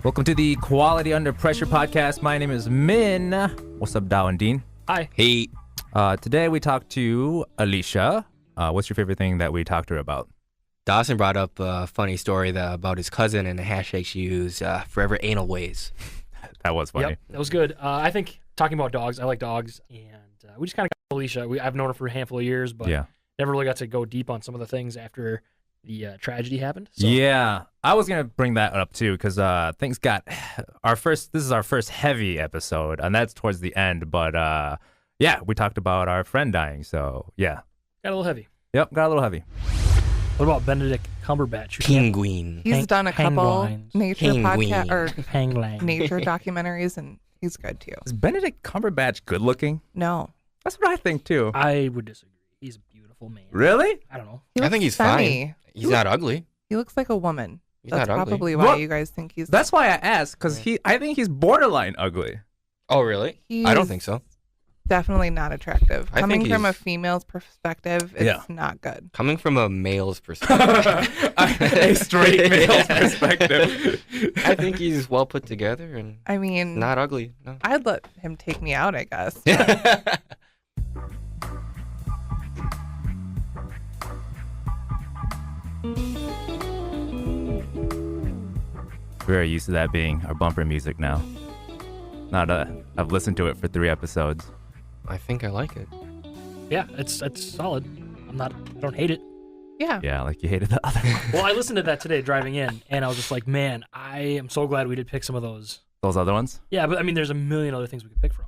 Welcome to the Quality Under Pressure podcast. My name is Min. What's up, Dow and Dean? Hi. Hey. Today we talked to Alesha. What's your favorite thing that we talked to her about? Dawson brought up a funny story about his cousin and the hashtag she used, forever anal ways. That was funny. Yep, that was good. I think talking about dogs, I like dogs, and we just kind of got Alesha. I've known her for a handful of years, but never really got to go deep on some of the things after the tragedy happened. So. Yeah, I was gonna bring that up too because things got this is our first heavy episode, and that's towards the end. But yeah, we talked about our friend dying, so yeah, Got a little heavy. Yep, got a little heavy. What about Benedict Cumberbatch? Penguin. He's done a couple nature podcast or Hangline. nature documentaries, and he's good too. Is Benedict Cumberbatch good looking? No, That's what I think too. I would disagree. He's a beautiful man. Really? I don't know. he I think looks he's funny. fine. He's not ugly. He looks like a woman. He's That's not ugly. probably why Well, you guys think he's. That's why I asked because I think he's borderline ugly. Oh, really? I don't think so. Definitely not attractive. I Coming think from a he's- female's perspective, it's not good. Coming from a male's perspective. A straight male's perspective. I think he's well put together and I mean, not ugly. No. I'd let him take me out, I guess. Very used to that being our bumper music now. I've listened to it for 3 episodes. I think I like it. Yeah, it's solid. I don't hate it. Yeah. Yeah, like you hated the other one. Well, I listened to that today driving in, and I was just like, man, I am so glad we did pick some of those. Those other ones. Yeah, but I mean, there's a million other things we could pick from.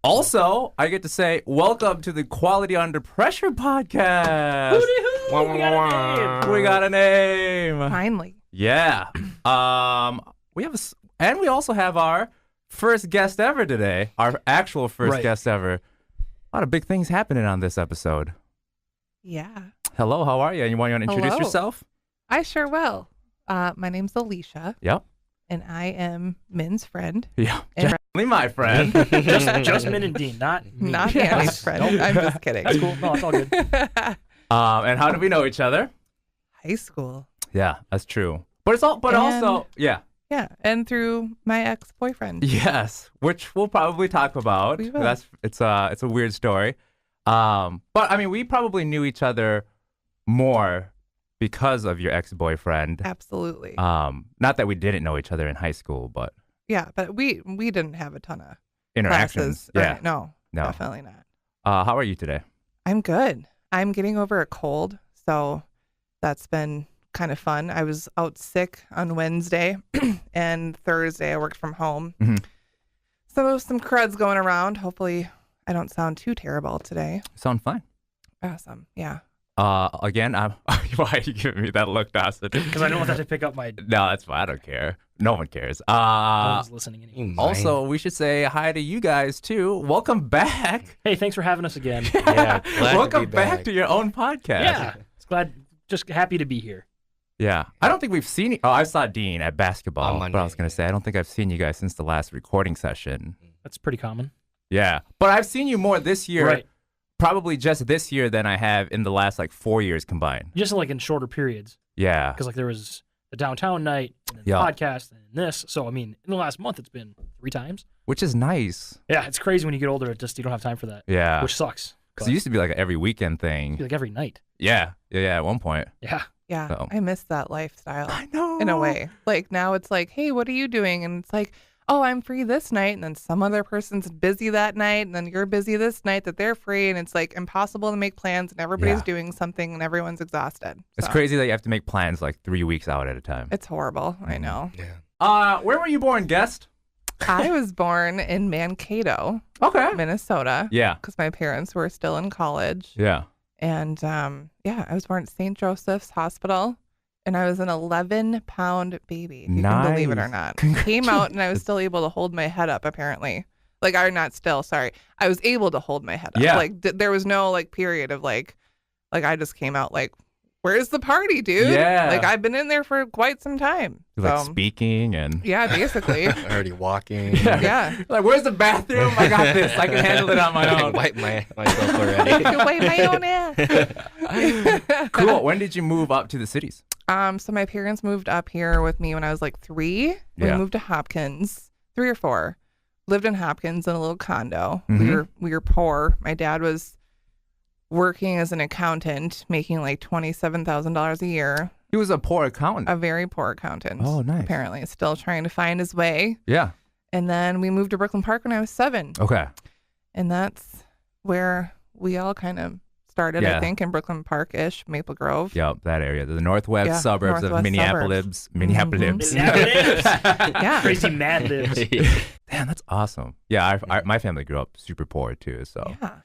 Also, I get to say, welcome to the Quality Under Pressure podcast. Hooty-hoo! Wah, We got wah, a name. wah. We got a name. Finally. Yeah. And we also have our first guest ever today. Our actual first guest ever. A lot of big things happening on this episode. Yeah. Hello, how are you? And you want to introduce Hello. yourself? I sure will. My name's Alesha, Yep. and I am Min's friend. Yeah. And Definitely my friend. Just Min and Dean, not me. not Yes. Annie's friend. I'm just kidding. That's cool. No, it's all good. And how do we know each other? High school. Yeah, that's true. But also, yeah. Yeah, and through my ex-boyfriend. Yes, which we'll probably talk about. We will. It's a weird story. But I mean, we probably knew each other more because of your ex-boyfriend. Absolutely. Not that we didn't know each other in high school, but Yeah, but we didn't have a ton of interactions. classes. Or- Yeah. no, No. definitely not. How are you today? I'm good. I'm getting over a cold, so that's been kind of fun. I was out sick on Wednesday, and Thursday I worked from home. Mhm. Some crud's going around. Hopefully I don't sound too terrible today. Sound fine. Awesome. Yeah. Again, why are you giving me that look, Dawson? Because I don't want that to pick up my. No, that's fine. I don't care. No one cares. No one's listening anymore. Also, we should say hi to you guys too. Welcome back. Hey, thanks for having us again. Yeah, glad Welcome to be back to your own podcast. Yeah, just happy to be here. Yeah. I don't think we've seen you. Oh, I saw Dean at basketball. On But I Monday, was going to say, I don't think I've seen you guys since the last recording session. That's pretty common. Yeah. But I've seen you more this year, Right. probably just this year than I have in the last 4 years combined. Just like in shorter periods. Yeah. Because there was the downtown night, and then the Yeah. podcast, and then this. So, I mean, in the last month, it's been 3 times. Which is nice. Yeah, it's crazy when you get older. You don't have time for that. Yeah. Which sucks. Because But it used to be like every weekend it'd be thing. like every night. Yeah. Yeah, at one point. Yeah. Yeah. So. I miss that lifestyle I know. in a way. Like now it's like, hey, what are you doing? And it's like, oh, I'm free this night. And then some other person's busy that night. And then you're busy this night that they're free. And it's like impossible to make plans. And everybody's Yeah. doing something and everyone's exhausted. It's So, crazy that you have to make plans 3 weeks out at a time. It's horrible. I know. Yeah. Where were you born, guest? I was born in Mankato, Okay. Minnesota, Yeah. because my parents were still in college. Yeah. And yeah, I was born at St. Joseph's Hospital. And I was an 11-pound baby, if you can believe it or Nice. not. Came out and I was still able to hold my head up, apparently. I was able to hold my head up. Yeah. There was no period of I just came out where's the party, dude? Yeah. I've been in there for quite some time. Speaking and Yeah, basically. Already walking. Yeah. where's the bathroom? I got this. I can handle it on my I own. wipe myself already. I can wipe my own ass. Cool. When did you move up to the cities? So my parents moved up here with me when I was like 3. We moved to Hopkins, 3 or 4. Lived in Hopkins in a little condo. We were poor. My dad was working as an accountant, making like $27,000 a year. He was a poor accountant. A very poor accountant. Oh, nice. Apparently, still trying to find his way. Yeah. And then we moved to Brooklyn Park when I was 7. Okay. And that's where we all kind of started, I think, in Brooklyn Park-ish, Maple Grove. Yep, that area. The northwest suburbs of Minneapolis. Minneapolis. Yeah. Crazy Mad Libs. Damn, that's awesome. Yeah, my family grew up super poor too. So. Yeah.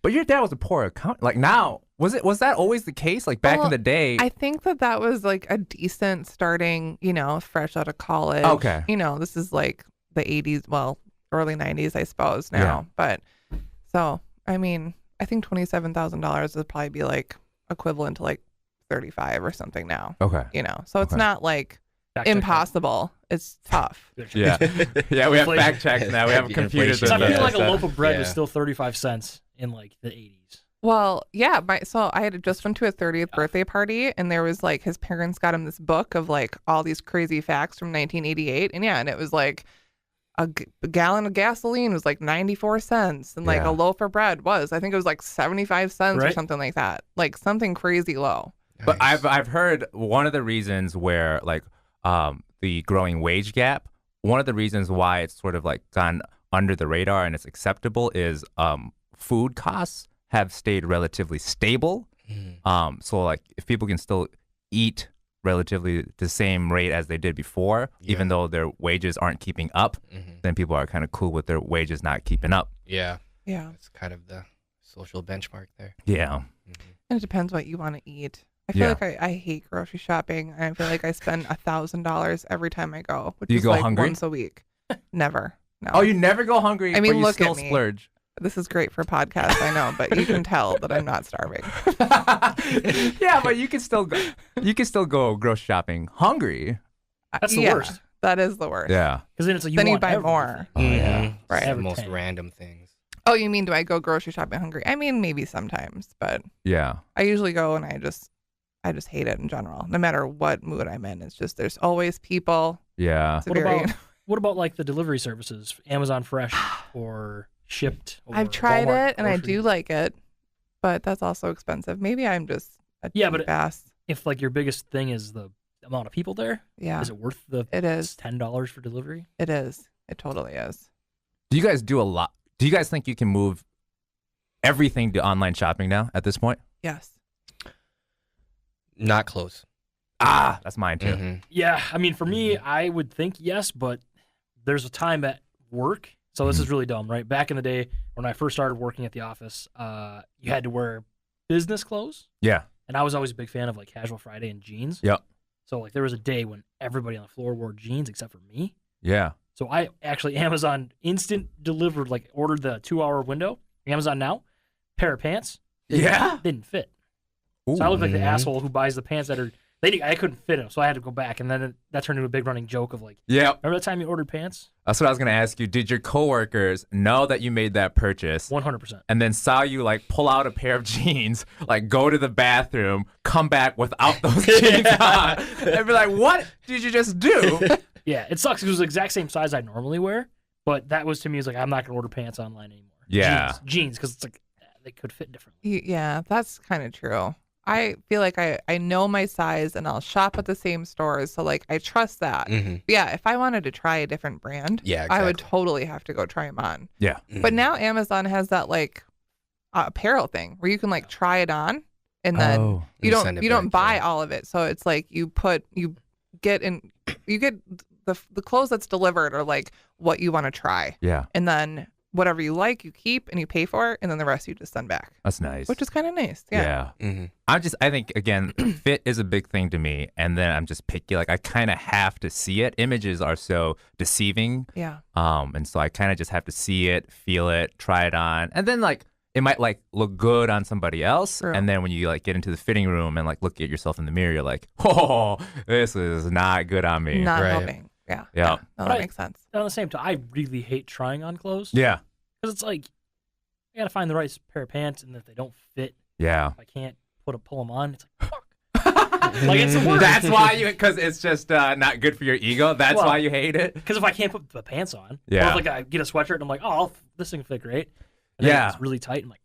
But your dad was a poor accountant. Like now, was that always the case? Like back in the day? I think that was like a decent starting, fresh out of college. Okay. This is like the 80s, well, early 90s, I suppose now. Yeah. But so, I mean, I think $27,000 would probably be like equivalent to like 35 or something now. Okay. So it's not like impossible. It's tough. Yeah. Yeah, we have fact checks now. We have computers. I feel like a loaf of bread was still 35 cents in like the 80s. Well, yeah. So I had just went to a 30th birthday party, and there was like his parents got him this book of like all these crazy facts from 1988, and it was like a gallon of gasoline was like 94 cents, and like a loaf of bread was, I think it was like 75 cents or something like that, like something crazy low. But I've heard one of the reasons where like the growing wage gap, one of the reasons why it's sort of like gone under the radar and it's acceptable is food costs have stayed relatively stable. So like if people can still eat relatively the same rate as they did before, even though their wages aren't keeping up, then people are kind of cool with their wages not keeping up. Yeah. Yeah. It's kind of the social benchmark there. Yeah. And it depends what you want to eat. I feel like I hate grocery shopping, and I feel like I spend $1,000 every time I go, which is go like hungry? once a week. Never. No. Oh, you never go hungry, I mean, but you look still at me. splurge. This is great for podcasts, I know, but you can tell that I'm not starving. Yeah, but you can still go. You can still go grocery shopping hungry. That's the worst. That is the worst. Yeah. Because then it's like Then you want buy everything. more. Yeah. Right. The most random things. Oh, you mean do I go grocery shopping hungry? I mean, maybe sometimes, but Yeah. I usually go and I just hate it in general. No matter what mood I'm in, it's just there's always people. Yeah. It's What about like the delivery services, Amazon Fresh or Shipped? Or I've tried Walmart it and I grocery? do like it, but that's also expensive. Maybe I'm just a cheap ass. If like your biggest thing is the amount of people there, Yeah, is it worth the it is. $10 for delivery? It is. It totally is. Do you guys do a lot? Do you guys think you can move everything to online shopping now at this point? Yes. Not close. That's mine too. Yeah, I mean, for me, I would think yes, but there's a time at work. So this is really dumb, right? Back in the day when I first started working at the office, you had to wear business clothes. Yeah. And I was always a big fan of like Casual Friday and jeans. Yep. So like there was a day when everybody on the floor wore jeans except for me. Yeah. So I actually Amazon instant delivered, like ordered the 2-hour window. Amazon Now, pair of pants. Didn't fit. Ooh. So I look like the asshole who buys the pants that are. I couldn't fit them, so I had to go back, and then that turned into a big running joke of like, Yeah. remember that time you ordered pants? That's what I was gonna ask you. Did your coworkers know that you made that purchase 100%. and then saw you like pull out a pair of jeans, like go to the bathroom, come back without those jeans on, and be like, "What did you just do?" Yeah, it sucks because it was the exact same size I normally wear, but that was to me is like I'm not gonna order pants online anymore. Yeah. jeans because it's like they could fit differently. Yeah, that's kind of true. I feel like I know my size and I'll shop at the same stores. So like I trust that. But yeah, if I wanted to try a different brand, I would totally have to go try them on. Yeah. But now Amazon has that like apparel thing where you can like try it on and then you don't buy all of it. So it's like you get the clothes that's delivered are like what you want to try. Yeah. And then whatever you like, you keep and you pay for it, and then the rest you just send back. That's nice. Which is kind of nice. Yeah. I think again, fit is a big thing to me, and then I'm just picky. Like I kind of have to see it. Images are so deceiving. Yeah. And so I kind of just have to see it, feel it, try it on, and then like it might like look good on somebody else, True. and then when you like get into the fitting room and like look at yourself in the mirror, you're like, oh, this is not good on me. Not helping. Yeah. Yeah. No, that makes sense. At the same time, I really hate trying on clothes. Yeah. Because it's like, I got to find the right pair of pants, and if they don't fit, Yeah. if I can't pull them on, it's like, fuck. Like, it's the worst. That's why because it's just not good for your ego. That's why you hate it. Because if I can't put the pants on, or Yeah. if like I get a sweatshirt and I'm like, oh, this thing fit great. And then Yeah. it's really tight. I'm like,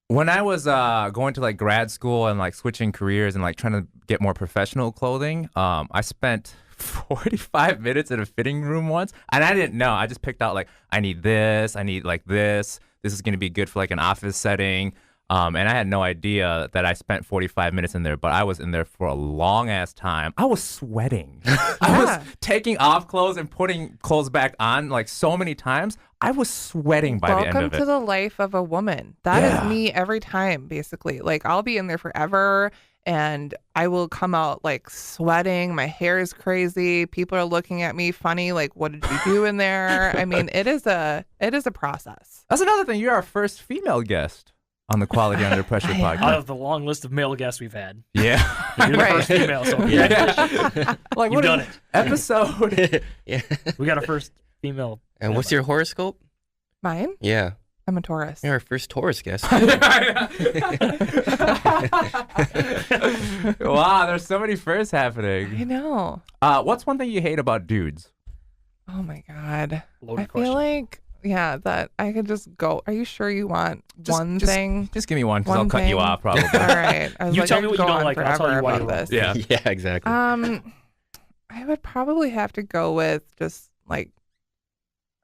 When I was going to like grad school and like switching careers and like trying to get more professional clothing, I spent 45 minutes in a fitting room once, and I didn't know. I just picked out like, I need this, I need like this. This is going to be good for like an office setting. And I had no idea that I spent 45 minutes in there, but I was in there for a long ass time. I was sweating. I was taking off clothes and putting clothes back on like so many times. I was sweating by the end of it. Welcome to the life of a woman. That is me every time, basically. Like, I'll be in there forever and I will come out like sweating. My hair is crazy. People are looking at me funny. Like, what did you do in there? I mean, it is a process. That's another thing. You're our first female guest on the Quality Under Pressure podcast. out of the long list of male guests we've had, Yeah. you're the first female. So Like, you've done it. Episode. Yeah. We got a first female. And what's your horoscope? Mine? Yeah. I'm a Taurus. You're our first Taurus guest. Wow, there's so many firsts happening. I know. What's one thing you hate about dudes? Oh my God. Loaded I question. feel like, that I could just go. Are you sure you want one thing? Just give me one, because One I'll cut you thing? off probably. All right. I was You like, tell I me could what you go don't on like, and I'll tell you forever why you about love this. Yeah. Yeah, exactly. I would probably have to go with just like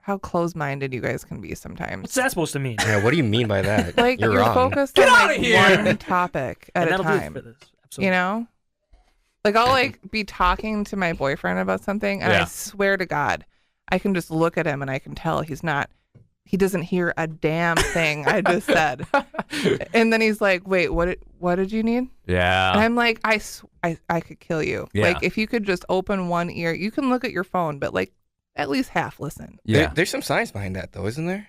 how close-minded you guys can be sometimes. What's that supposed to mean? Yeah, what do you mean by that? Like You're you're wrong. focused Get on outta like here! one topic at And a that'll do it time. for this episode. You know? Like I'll like be talking to my boyfriend about something and I Yeah. swear to God, I can just look at him and I can tell he doesn't hear a damn thing I just said. And then he's like, "Wait, what did you need?" And Yeah. I'm like, I could kill you. Yeah. Like if you could just open one ear, you can look at your phone, but like at least half listen. Yeah. There's some science behind that, though, isn't there?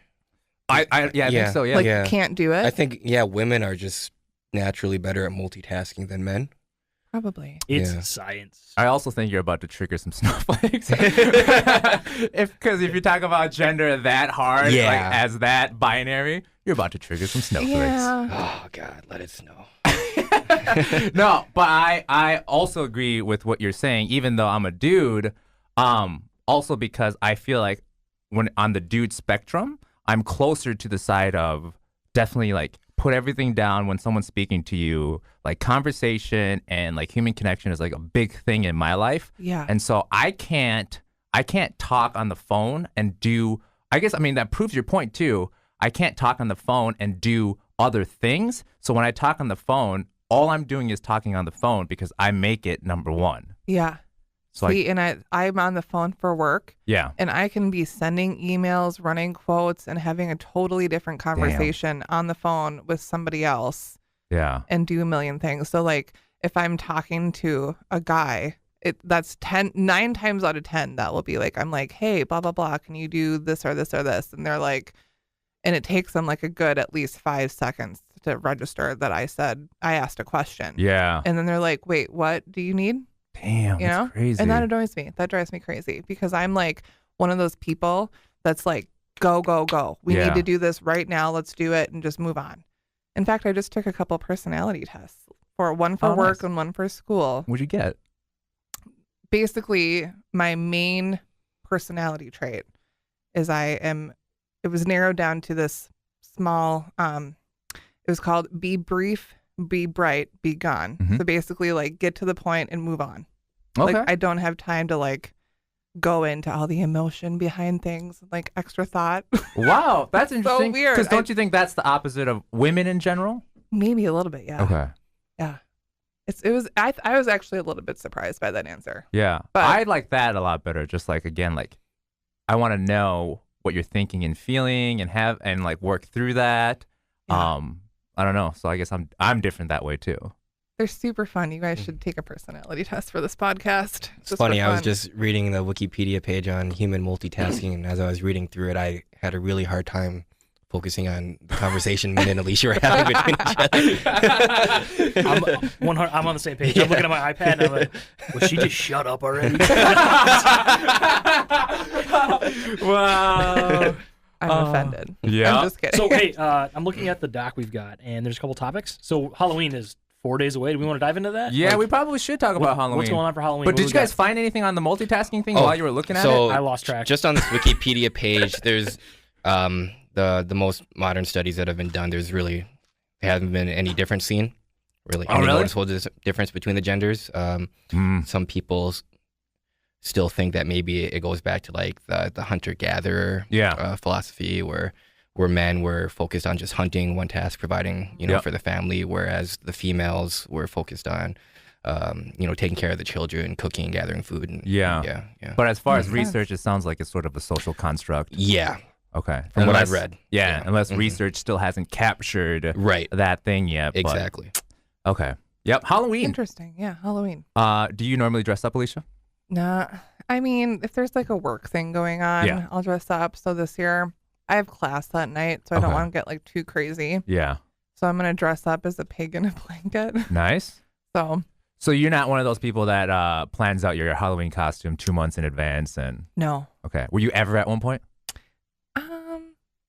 I Yeah. think so, yeah. Like Yeah. can't do it. I think, women are just naturally better at multitasking than men. Probably. It's Yeah. science. I also think you're about to trigger some snowflakes. Because if you talk about gender that hard, Yeah. like as that binary, you're about to trigger some snowflakes. Yeah. Oh, God, let it snow. No, but I also agree with what you're saying, even though I'm a dude. Also because I feel like when on the dude spectrum, I'm closer to the side of definitely like put everything down when someone's speaking to you. Like conversation and like human connection is like a big thing in my life. Yeah. And so I can't talk on the phone and do, I guess, I mean, that proves your point too. I can't talk on the phone and do other things. So when I talk on the phone, all I'm doing is talking on the phone because I make it number one. Yeah. So See, and I'm on the phone for work yeah. and I can be sending emails, running quotes, and having a totally different conversation on the phone with somebody else Yeah. and do a million things. So like if I'm talking to a guy, that's 9 times out of 10 that will be like, I'm like, hey, blah, blah, blah, can you do this or this or this? And they're like, and it takes them like a good at least 5 seconds to register that I asked a question. Yeah. And then they're like, wait, what do you need? Damn, You know? that's crazy. And that annoys me. That drives me crazy because I'm like one of those people that's like, go, go, go. We Yeah. need to do this right now. Let's do it and just move on. In fact, I just took a couple personality tests one for Oh, work nice. and one for school. What'd you get? Basically, my main personality trait is it was narrowed down to this small, it was called be brief, be bright, be gone. Mhm. So basically like get to the point and move on. Okay. Like I don't have time to like go into all the emotion behind things, like extra thought. Wow, that's So interesting. weird. Because don't you think that's the opposite of women in general? Maybe a little bit, yeah. Okay. Yeah. I was actually a little bit surprised by that answer. Yeah. But- I like that a lot better. Just like, again, like I want to know what you're thinking and feeling and like work through that. Yeah. I don't know. So I guess I'm different that way too. They're super fun. You guys should take a personality test for this podcast. It's Just funny. for I was fun. just reading the Wikipedia page on human multitasking, and as I was reading through it, I had a really hard time focusing on the conversation me and Alesha were having between each other. I'm on the same page. I'm looking at my iPad and I'm like, well, she just shut up already. Wow. I'm offended. Yeah. I'm just kidding. So, hey, I'm looking at the doc we've got, and there's a couple topics. So, Halloween is 4 days away. Do we want to dive into that? Yeah, we probably should talk about Halloween. What's going on for Halloween? But did you guys find anything on the multitasking thing while you were looking at it? I lost track. Just on this Wikipedia page, there's the most modern studies that have been done. There's really hasn't been any difference seen. Really, any noticeable difference between the genders. Some people still think that maybe it goes back to like the hunter-gatherer philosophy, where men were focused on just hunting, one task, providing for the family, whereas the females were focused on taking care of the children, cooking, gathering food. And, yeah. But as far as research, it sounds like it's sort of a social construct. Yeah. Okay. From what I've read. Yeah, unless research still hasn't captured that thing yet. Exactly. But, okay. Yep. Halloween. Interesting. Yeah, Halloween. Do you normally dress up, Alesha? Nah. I mean, if there's like a work thing going on, I'll dress up. So this year I have class that night, so I don't want to get like too crazy. Yeah. So I'm going to dress up as a pig in a blanket. Nice. So you're not one of those people that plans out your Halloween costume 2 months in advance and... No. Okay. Were you ever at one point?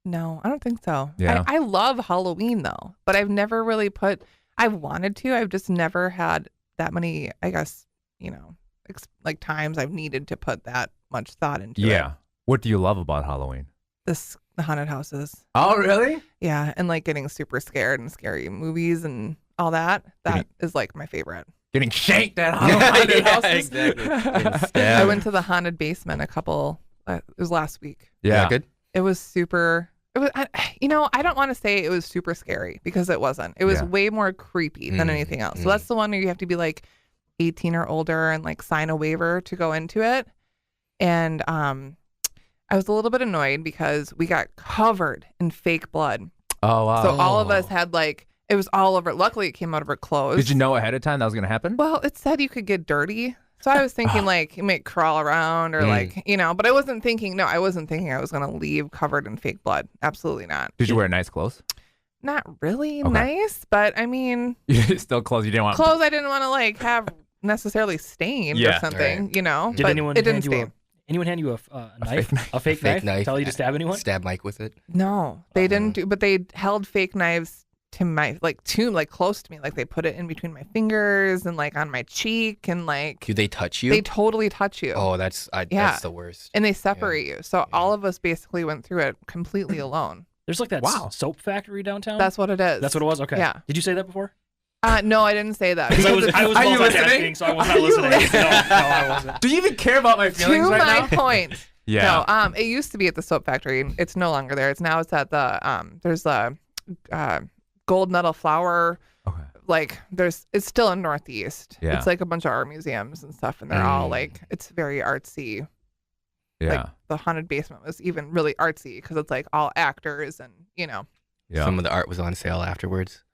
No, I don't think so. Yeah. I love Halloween though, but I've never really I've wanted to. I've just never had that many, I guess, like times I've needed to put that much thought into it. Yeah. What do you love about Halloween? The haunted houses. Oh, really? Yeah, and like getting super scared and scary movies and all that. That is like my favorite. Getting shanked at haunted houses. Exactly. I went to the haunted basement it was last week. Yeah. Good. It was super. It was, I don't want to say it was super scary because it wasn't. It was way more creepy than anything else. So that's the one where you have to be like 18 or older and like sign a waiver to go into it. And I was a little bit annoyed because we got covered in fake blood. Oh, wow. So all of us had like, it was all over. Luckily, it came out of our clothes. Did you know ahead of time that was going to happen? Well, it said you could get dirty. So I was thinking like you might crawl around or like, but I wasn't thinking I was going to leave covered in fake blood. Absolutely not. Did you wear nice clothes? Not really nice, but I mean. Still clothes you didn't want. Clothes I didn't want to like have necessarily stained or something, Did but anyone it didn't stain. Anyone hand you a knife? A fake knife? Tell you to stab anyone? Stab Mike with it? No, they didn't but they held fake knives to my close to me, like they put it in between my fingers and like on my cheek and like. Do they touch you? They totally touch you. Oh, that's the worst. And they separate you, so all of us basically went through it completely alone. There's like that soap factory downtown. That's what it is. That's what it was. Okay. Yeah. Did you say that before? No, I didn't say that. I was multitasking, so I was not listening. No, I wasn't. Do you even care about my feelings right now? To my point. Yeah. No, it used to be at the soap factory. It's no longer there. It's at the there's a gold medal flower. Okay. Like it's still in Northeast. Yeah. It's like a bunch of art museums and stuff, and they're all like it's very artsy. Yeah. Like the haunted basement was even really artsy because it's like all actors and Yeah. Some of the art was on sale afterwards.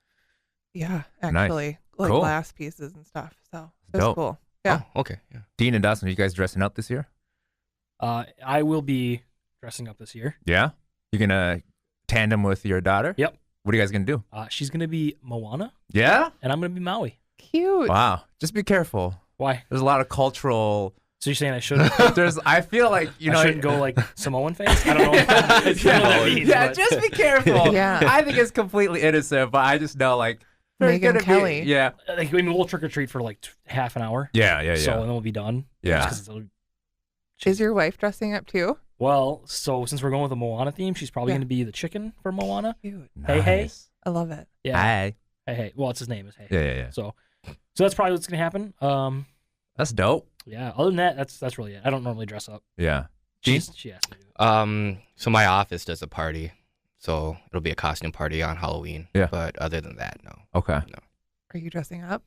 Yeah, actually, like Cool. glass pieces and stuff. So it was cool. Yeah. Oh, okay. Yeah. Dean and Dustin, are you guys dressing up this year? I will be dressing up this year. Yeah. You're gonna tandem with your daughter? Yep. What are you guys gonna do? She's gonna be Moana. Yeah. And I'm gonna be Maui. Cute. Wow. Just be careful. Why? There's a lot of cultural. So you're saying I shouldn't? I feel like I shouldn't go like Samoan face. I don't know. What that means, but. Just be careful. Yeah. I think it's completely innocent, but I just know like there's Megyn gonna be- Kelly. Yeah. We'll trick or treat for like half an hour. Yeah. So and then we'll be done. Yeah. Just 'cause Is your wife dressing up too? Well, so since we're going with a Moana theme, she's probably going to be the chicken for Moana. Cute. Hey. I love it. Yeah. Hey. Hey. Well, it's his name is Hey. Yeah. So that's probably what's going to happen. That's dope. Yeah. Other than that, that's really it. I don't normally dress up. Yeah. She asked me to. So my office does a party, so it'll be a costume party on Halloween. Yeah. But other than that, no. Okay. No. Are you dressing up?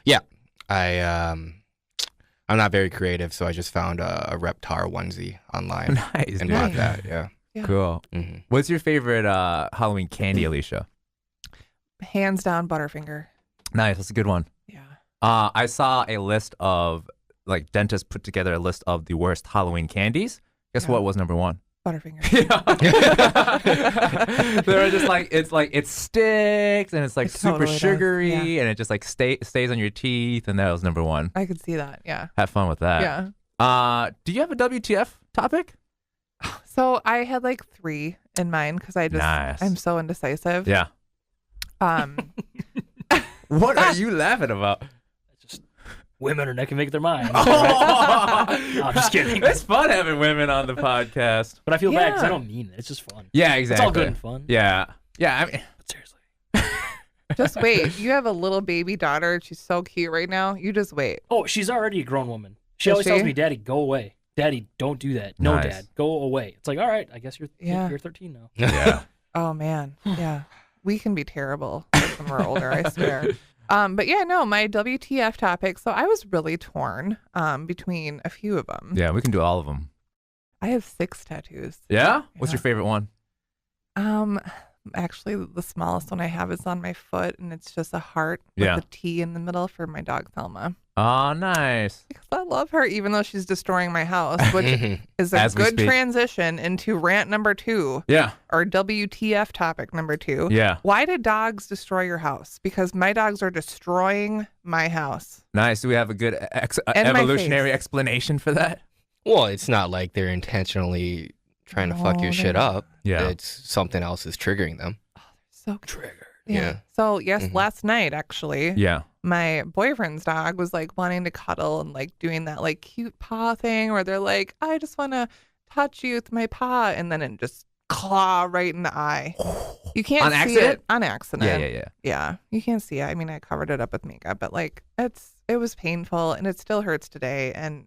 Yeah. I'm not very creative, so I just found a Reptar onesie online Nice. and Dude. bought that. Yeah. Cool. Mm-hmm. What's your favorite Halloween candy, Alesha? Hands down, Butterfinger. Nice. That's a good one. Yeah. I saw a list of like dentists put together a list of the worst Halloween candies. Guess what was number one? Butterfinger. They're just like it sticks and it's like It super totally does, sugary yeah. and it just like stays on your teeth, and that was number one. I could see that. Yeah. Have fun with that. Yeah. Do you have a WTF topic? So I had like 3 in mind because Nice. I'm so indecisive. Yeah. What are you laughing about? Just women are can make their mind. Oh. No, I'm just kidding. It's fun having women on the podcast. But I feel bad because I don't mean it. It's just fun. Yeah, exactly. It's all good and fun. Yeah. Yeah, I mean, But seriously. Just wait. You have a little baby daughter. She's so cute right now. You just wait. Oh, she's already a grown woman. She Is always tells she? me, "Daddy, go away. Daddy, don't do that. No, Nice. Dad, go away." It's like, all right, I guess you're 13 now. yeah. Oh man, yeah, we can be terrible when we're older. I swear. But yeah, no, my WTF topic. So I was really torn between a few of them. Yeah, we can do all of them. I have 6 tattoos. Yeah? What's Yeah. your favorite one? Actually, the smallest one I have is on my foot, and it's just a heart Yeah. with a T in the middle for my dog Thelma. Oh, nice. Because I love her, even though she's destroying my house, which is a As we good speak. transition into rant number 2 Yeah. or WTF topic number 2. Yeah. Why did dogs destroy your house? Because my dogs are destroying my house. Nice. Do we have a good And my evolutionary face. explanation for that? Well, it's not like they're intentionally trying to fuck No, your shit they're up. Yeah. It's something else is triggering them. So Trigger. Yeah. So yes, Mhm. last night actually, Yeah. my boyfriend's dog was like wanting to cuddle and like doing that like cute paw thing where they're like, I just want to touch you with my paw, and then it just claw right in the eye. You can't On see accident? it on accident. Yeah. Yeah, you can't see it. I mean, I covered it up with makeup, but like it was painful and it still hurts today. And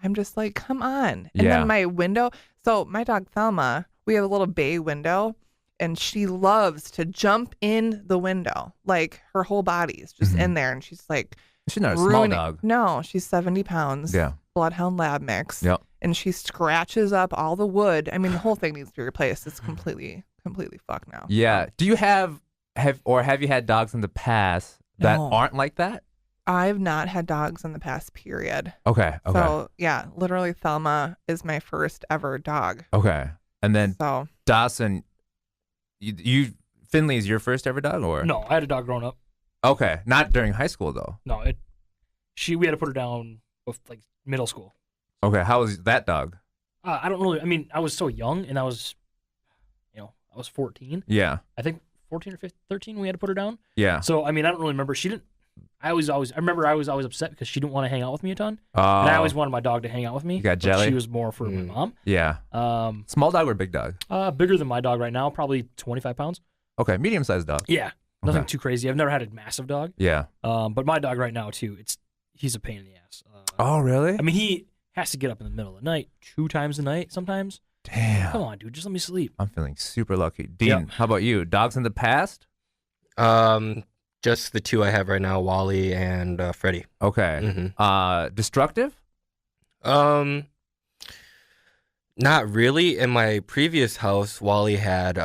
I'm just like, come on. And Yeah. then my window. So my dog Thelma, we have a little bay window, and she loves to jump in the window. Like her whole body is just Mhm. in there, and she's like She's not a small ruining. dog. No, she's 70 pounds. Yeah. Bloodhound lab mix. Yep. And she scratches up all the wood. I mean, the whole thing needs to be replaced. It's completely fucked now. Yeah. Do you have you had dogs in the past that No. aren't like that? I've not had dogs in the past period. Okay. Okay. So yeah, literally Thelma is my first ever dog. Okay. And then So Dawson, you Finley is your first ever dog, or No, I had a dog growing up. Okay, not during high school though. No, we had to put her down with like middle school. Okay, how was that dog? I don't really. I mean, I was so young, and I was 14. Yeah. I think 14 or 15, 13. We had to put her down. Yeah. So I mean, I don't really remember. She didn't. I remember I was always upset because she didn't want to hang out with me a ton, and I always wanted my dog to hang out with me. You got but jelly? She was more for my mom. Yeah. Small dog or big dog? Bigger than my dog right now, probably 25 pounds. Okay, medium sized dog. Yeah, nothing Okay. too crazy. I've never had a massive dog. Yeah. But my dog right now too. He's a pain in the ass. Oh, really? I mean, he has to get up in the middle of the night 2 times a night sometimes. Damn. Come on, dude, just let me sleep. I'm feeling super lucky. Dean, Yep. how about you? Dogs in the past? Just the 2 I have right now, Wally and Freddie. Okay. Mhm. Destructive? Not really. In my previous house, Wally had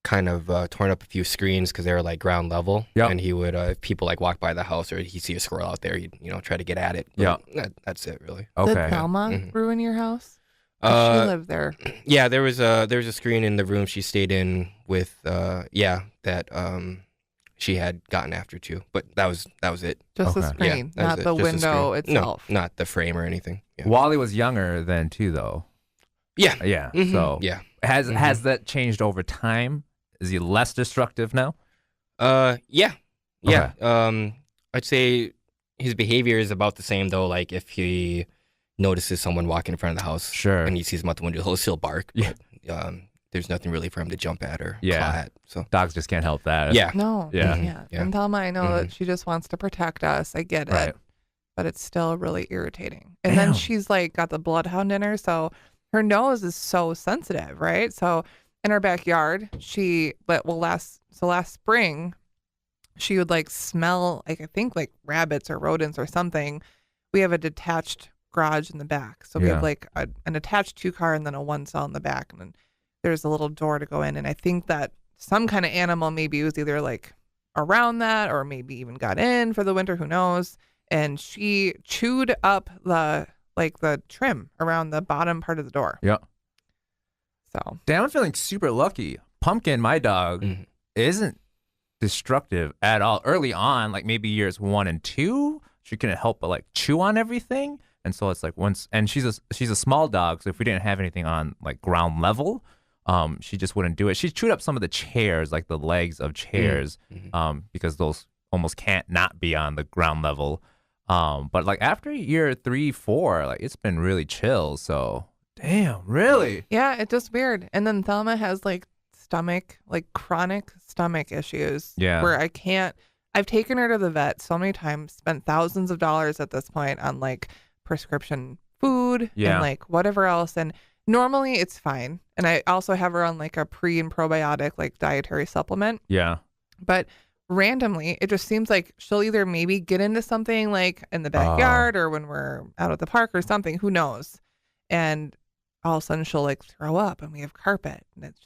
kind of torn up a few screens because they were like ground level. Yep. And he would, if people like walk by the house or he'd see a squirrel out there, he'd try to get at it. But that's it really. Okay. did Thelma Mhm. ruin your house? She lived there. Yeah, there was a screen in the room she stayed in with that she had gotten after too, but that was it. Just the Okay. screen, that was not it, the just window screen. itself. No, not the frame or anything. Yeah. Wally was younger then too, though. Yeah. Yeah. Mhm. So Yeah. has that changed over time? Is he less destructive now? Yeah. I'd say his behavior is about the same though. Like if he notices someone walking in front of the house, Sure. and he sees them out the window, he'll still bark. Yeah. But, there's nothing really for him to jump at or Yeah. claw at. So Dogs just can't help that. yeah. No. Yeah. Mhm. Yeah. And Thelma, I know that she just wants to protect us. I get Right. it. But it's still really irritating. And then Damn. she's like got the bloodhound in her. So her nose is so sensitive, right? So in our backyard, last spring, she would like smell like I think like rabbits or rodents or something. We have a detached garage in the back. So we Yeah. have like an attached 2-car and then a 1 cell in the back. And then there's a little door to go in. And I think that some kind of animal maybe was either like around that or maybe even got in for the winter, who knows. And she chewed up the trim around the bottom part of the door. Yeah. So Damn, I'm feeling super lucky. Pumpkin, my dog, Mhm. isn't destructive at all. Early on, like maybe years 1 and 2, she couldn't help but like chew on everything. And so it's like she's a small dog, so if we didn't have anything on like ground level, she just wouldn't do it. She chewed up some of the chairs, like the legs of chairs, because those almost can't not be on the ground level. But like after year 3, 4, like it's been really chill. So damn, really? Yeah, it's just weird. And then Thelma has like chronic stomach issues. Yeah. Where I've taken her to the vet so many times, spent thousands of dollars at this point on like prescription food and like whatever else. And normally it's fine. And I also have her on like a pre and probiotic like dietary supplement. Yeah. But randomly, it just seems like she'll either maybe get into something like in the backyard or when we're out at the park or something, who knows? And all of a sudden she'll like throw up and we have carpet. And that's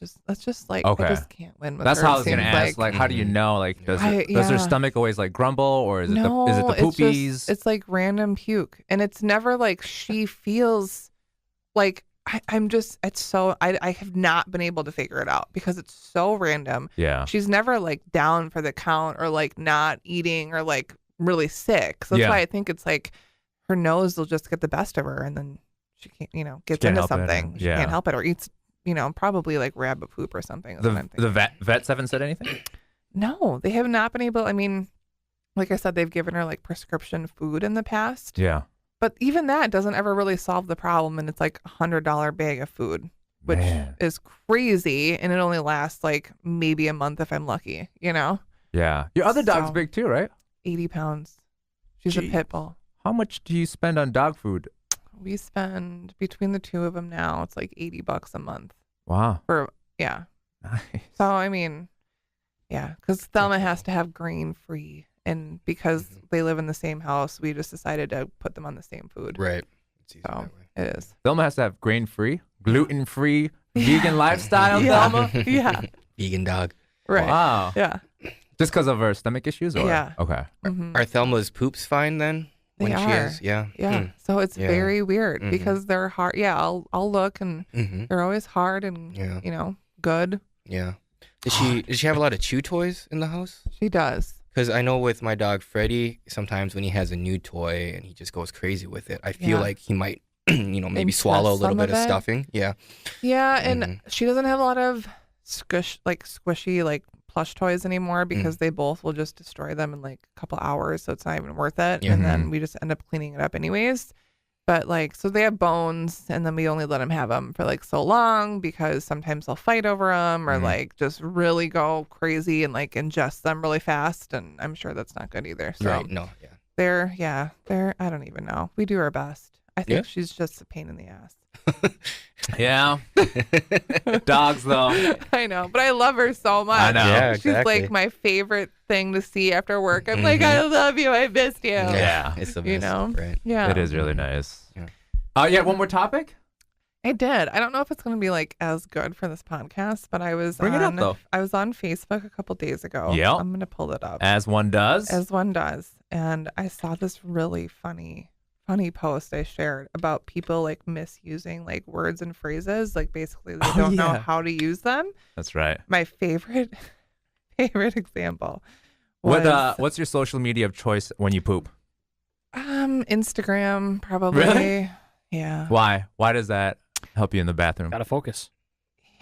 just like, I just can't win with That's her. how I was going to ask. Like, how do you know? Like, does her stomach always like grumble or is it the poopies? It's like random puke. And it's never like she feels like I have not been able to figure it out because it's so random. Yeah. She's never like down for the count or like not eating or like really sick. So that's why I think it's like her nose will just get the best of her and then she can't, gets into something. She can't help it or eats, probably like rabbit poop or something. The vets haven't said anything? No, they have not been able. I mean, like I said, they've given her like prescription food in the past. Yeah. But even that doesn't ever really solve the problem. And it's like $100 bag of food, which is crazy. And it only lasts like maybe a month if I'm lucky, Yeah. Your other dog's big too, right? 80 pounds. She's a pit bull. How much do you spend on dog food? We spend between the two of them now, it's like $80 a month. Wow. Nice. So, I mean, because Thelma has to have grain-free. And because they live in the same house, we just decided to put them on the same food. Right. So it is. Thelma has to have grain-free, gluten-free, vegan lifestyle, Thelma? Yeah. Vegan dog. Right. Wow. Yeah. Just because of her stomach issues? Or? Yeah. Okay. Mm-hmm. Are Thelma's poops fine then? They She are. is? Yeah. Yeah. So it's very weird because they're hard. Yeah, I'll look and they're always hard and good. Yeah. Does she have a lot of chew toys in the house? She does. Because I know with my dog Freddie, sometimes when he has a new toy and he just goes crazy with it, I feel like he might, maybe swallow a little bit of stuffing. Yeah. Yeah, and she doesn't have a lot of squishy like plush toys anymore because they both will just destroy them in like a couple hours, so it's not even worth it. And then we just end up cleaning it up anyways. But like, so they have bones, and then we only let them have them for like so long because sometimes they'll fight over them or like just really go crazy and like ingest them really fast, and I'm sure that's not good either. So Right. No. Yeah. they're I don't even know. We do our best. I think she's just a pain in the ass. Yeah. Dogs, though. I know, but I love her so much. I know. Yeah, She's exactly. like my favorite thing to see after work. I'm like, I love you. I missed you. Yeah. It's the best. Right. Yeah. It is really nice. Yeah. One more topic? I did. I don't know if it's going to be like as good for this podcast, but I was Bring it up, though. I was on Facebook a couple days ago. Yep. I'm going to pull it up. As one does. As one does. And I saw this really funny post I shared about people like misusing like words and phrases. Like basically they don't know how to use them. That's right. My favorite example was, what's your social media of choice when you poop? Instagram probably. Really? Yeah. Why does that help you in the bathroom? Gotta focus.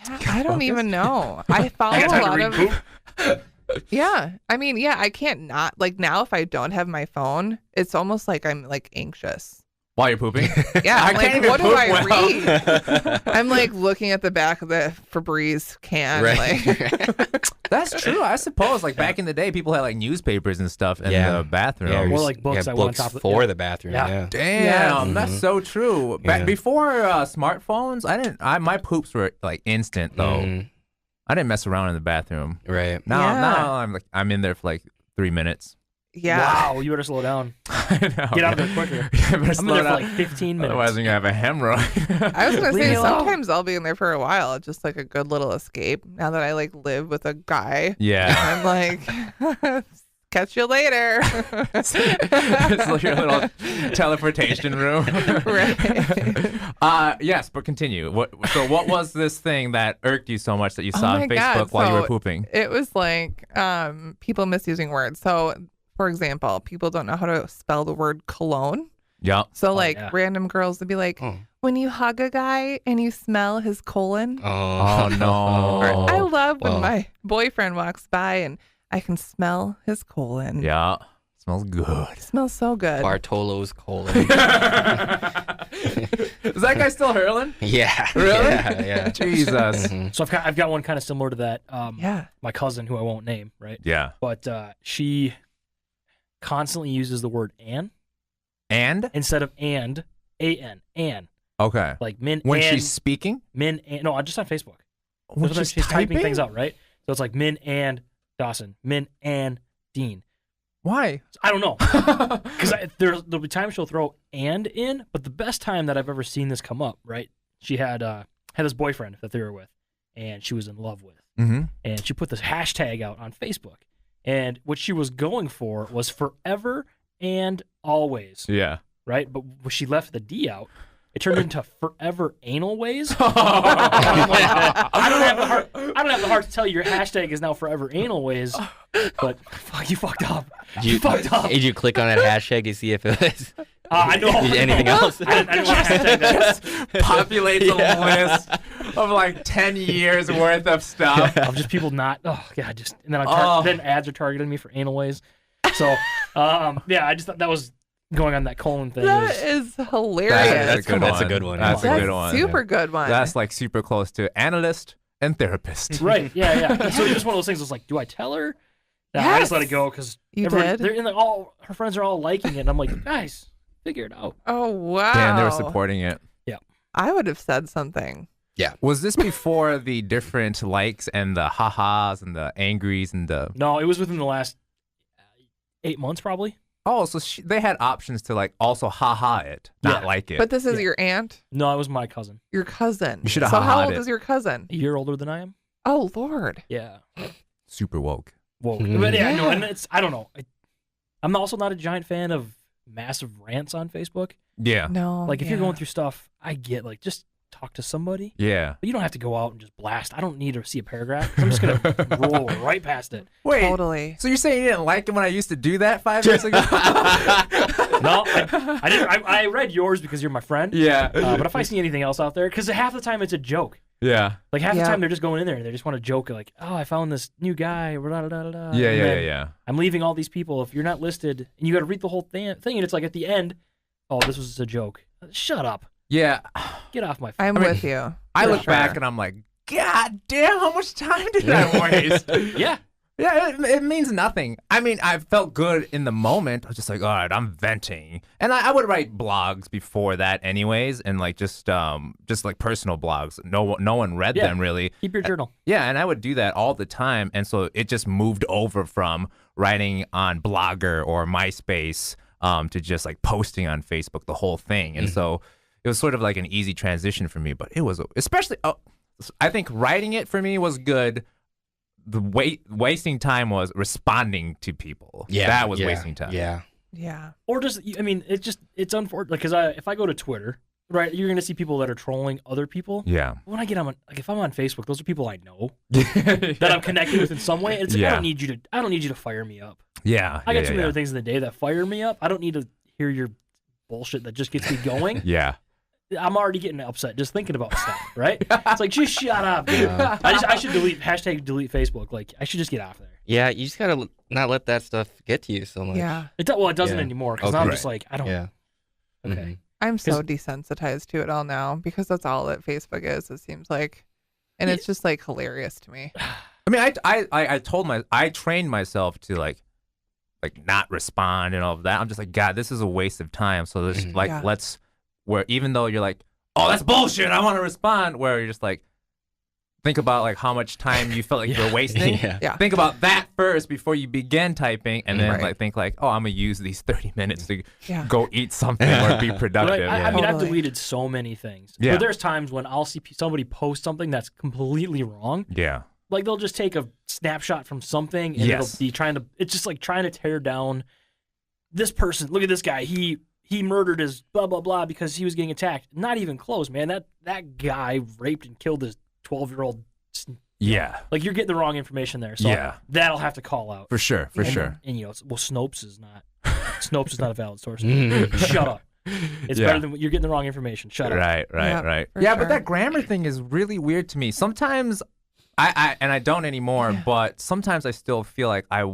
Yeah, I don't even know. I follow a lot of Yeah. I mean, I can't not like now if I don't have my phone, it's almost like I'm like anxious. While you're pooping? Yeah. I'm can't like, even what do poop I well. read? I'm like looking at the back of the Febreze can. Right. Like That's true. I suppose like back in the day, people had like newspapers and stuff in the bathroom. Yeah, Or like books that went on books top of for the bathroom. Yeah. Yeah. Damn, that's so true. Before smartphones, my poops were like instant though. I didn't mess around in the bathroom. Right. Now I'm in there for like 3 minutes. yeah. Wow, you better slow down. I know. Get out of there quicker. I'm I'm in there for like 15 minutes. Otherwise, I'm gonna have a hemorrhoid. I was gonna Leave say me alone. sometimes I'll be in there for a while. It's just like a good little escape. Now that I like live with a guy, Yeah. I'm like, catch you later. It's like your little teleportation room. Right. Yes, but continue. What was this thing that irked you so much that you saw Oh on my Facebook God. while you were So pooping? It was like people misusing words. So, for example, people don't know how to spell the word cologne. Yeah. So, like, yeah. random girls would be like, when you hug a guy and you smell his colon. Oh no. Or I love when Well. my boyfriend walks by and I can smell his colon. Yeah. Smells good. It smells so good. Bartolo's colon. Is that guy still hurling? Yeah. Really? Yeah. Jesus. So I've got one kind of similar to that. Yeah. My cousin, who I won't name, right? Yeah. But she constantly uses the word "an" And? instead of "and," "an." Okay. Like min. When and, she's speaking? min. And, no, just on Facebook. When Sometimes she's typing typing things out, right? So it's like Min and Dawson, Min and Dean. Why? I don't know. Because there'll be times she'll throw "and" in, but the best time that I've ever seen this come up, right? She had this boyfriend that they were with, and she was in love with. Mm-hmm. And she put this hashtag out on Facebook. And what she was going for was forever and always, Yeah. right? But when she left the D out, it turned into forever anal ways. Oh, I don't have the heart to tell you your hashtag is now forever anal ways, but fuck, you fucked up. You fucked up. Did you click on that hashtag to see if it was I know. anything else? I didn't want to hashtag that. Populates a list of like 10 years worth of stuff. Of just people not. Oh god, just and then then ads are targeting me for anal ways. So yeah, I just thought that was going on that colon thing. That is hilarious. That's a good one. That's a That's good one. super good one. That's like super close to analyst and therapist. Right. Yeah. So it's just one of those things. It's like, do I tell her? Nah, I just let it go because You did? They're in all her friends are all liking it, and I'm like, guys, figure it out. Oh wow. Damn, they were supporting it. I would have said something. Was this before the different likes and the ha-has and the angries and the... No, it was within the last 8 months, probably. Oh, so they had options to like also ha-ha it, not Yeah. like it. But this is your aunt, No, it was my cousin, your cousin. You should have So how ha-ha'd old it. is your cousin? a year older than I am. Oh Lord. Yeah. Super woke. Whoa. Mhm. But yeah, no, Yeah. and I don't know. I'm also not a giant fan of massive rants on Facebook. Yeah. No. Like if you're yeah. going through stuff, I get like just talk to somebody. Yeah. But you don't have to go out and just blast. I don't need to see a paragraph. I'm just gonna roll right past it. Wait, Totally. so you're saying you didn't like it when I used to do that 5 years ago? No, I didn't. I read yours because you're my friend. Yeah. But if I see anything else out there, because half the time it's a joke. Yeah. Like half the Yeah. time they're just going in there and they just want to joke like, oh, I found this new guy. Blah, blah, blah, blah. Yeah, And yeah, then yeah. I'm leaving all these people. If you're not listed, and you got to read the whole thing, and it's like at the end, oh, this was just a joke. Shut up. Yeah. Get off my phone. I'm with you. I For look back sure. and I'm like, God damn, how much time did I waste? Yeah. Yeah, it means nothing. I mean, I felt good in the moment. I was just like, all right, I'm venting. And I would write blogs before that anyways, and like just like personal blogs. No one read Yeah. them really. Keep your journal. Yeah, and I would do that all the time. And so it just moved over from writing on Blogger or MySpace to just like posting on Facebook, the whole thing. And so it was sort of like an easy transition for me. But it was especially, I think writing it for me was good. The wasting time was responding to people. Yeah, That was wasting time. Yeah. Yeah. Or just, I mean, it's unfortunate because if I go to Twitter, right, you're gonna see people that are trolling other people. Yeah. When I get on, like if I'm on Facebook, those are people I know that I'm connected with in some way. It's like, Yeah. I don't need you to fire me up. Yeah. I got yeah, too many yeah. other things in the day that fire me up. I don't need to hear your bullshit that just gets me going. Yeah. I'm already getting upset just thinking about stuff, right? It's like, just shut up. Dude. I should delete Facebook. Like, I should just get off there. Yeah, you just gotta not let that stuff get to you so much. Yeah. It doesn't Yeah. anymore because Okay. now I'm just like, I don't. Yeah. Okay. Mhm. I'm so desensitized to it all now because that's all that Facebook is, it seems like. And it's just like hilarious to me. I mean, I trained myself to like not respond and all of that. I'm just like, God, this is a waste of time. So this Mhm. Yeah. let's where even though you're like, oh, that's bullshit, I want to respond. Where you're just like, think about like how much time you felt like you're wasting. Yeah. Yeah. Think about that first before you begin typing, and then Right. like think like, oh, I'm gonna use these 30 minutes to Yeah. go eat something or be productive. Right? I yeah. mean, I've Totally. deleted so many things. Yeah. But there's times when I'll see somebody post something that's completely wrong. Yeah. Like they'll just take a snapshot from something and Yes. it'll be it's just like trying to tear down this person. Look at this guy. He murdered his blah blah blah because he was getting attacked. Not even close, man. That guy raped and killed his 12-year-old. Yeah. Like you're getting the wrong information there. So Yeah. that'll have to call out. For sure. For And- sure. And you know, Snopes is not a valid source. Mhm. Shut up. It's Yeah. better than you're getting the wrong information. Shut up. Right. Yeah, Right. for Yeah, sure. but that grammar thing is really weird to me. Sometimes I don't anymore, but sometimes I still feel like I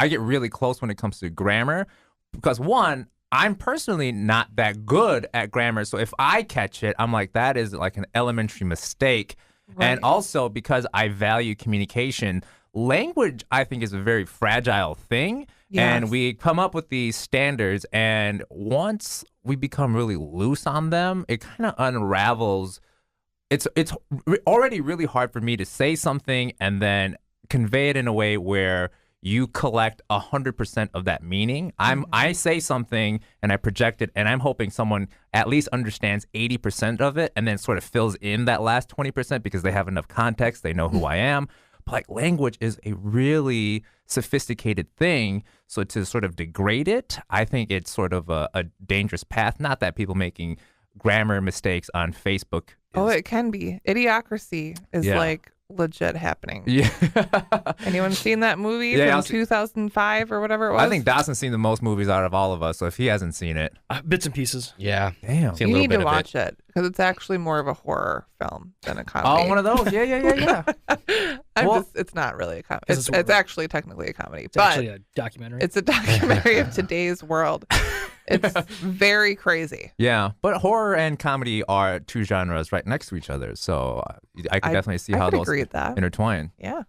get really close when it comes to grammar because one, I'm personally not that good at grammar. So if I catch it, I'm like, that is like an elementary mistake. Right. And also because I value communication, language, I think, is a very fragile thing. Yes. And we come up with these standards. And once we become really loose on them, it kind of unravels. It's already really hard for me to say something and then convey it in a way where you collect 100% of that meaning. I say something and I project it, and I'm hoping someone at least understands 80% of it, and then sort of fills in that last 20% because they have enough context, they know who I am. But like language is a really sophisticated thing, so to sort of degrade it, I think it's sort of a dangerous path. Not that people making grammar mistakes on Facebook. It can be. Idiocracy is like legit happening. Yeah. Anyone seen that movie from 2005 or whatever it was? I think Dawson's seen the most movies out of all of us, so if he hasn't seen it. Bits and pieces. Yeah. Damn. You need to watch it because it's actually more of a horror film than a comedy. Oh, one of those? Yeah. It's not really a comedy. It's actually technically a comedy. It's actually a documentary. It's a documentary of today's world. It's very crazy. Yeah, but horror and comedy are two genres right next to each other, so I can definitely see how those intertwine. Yeah.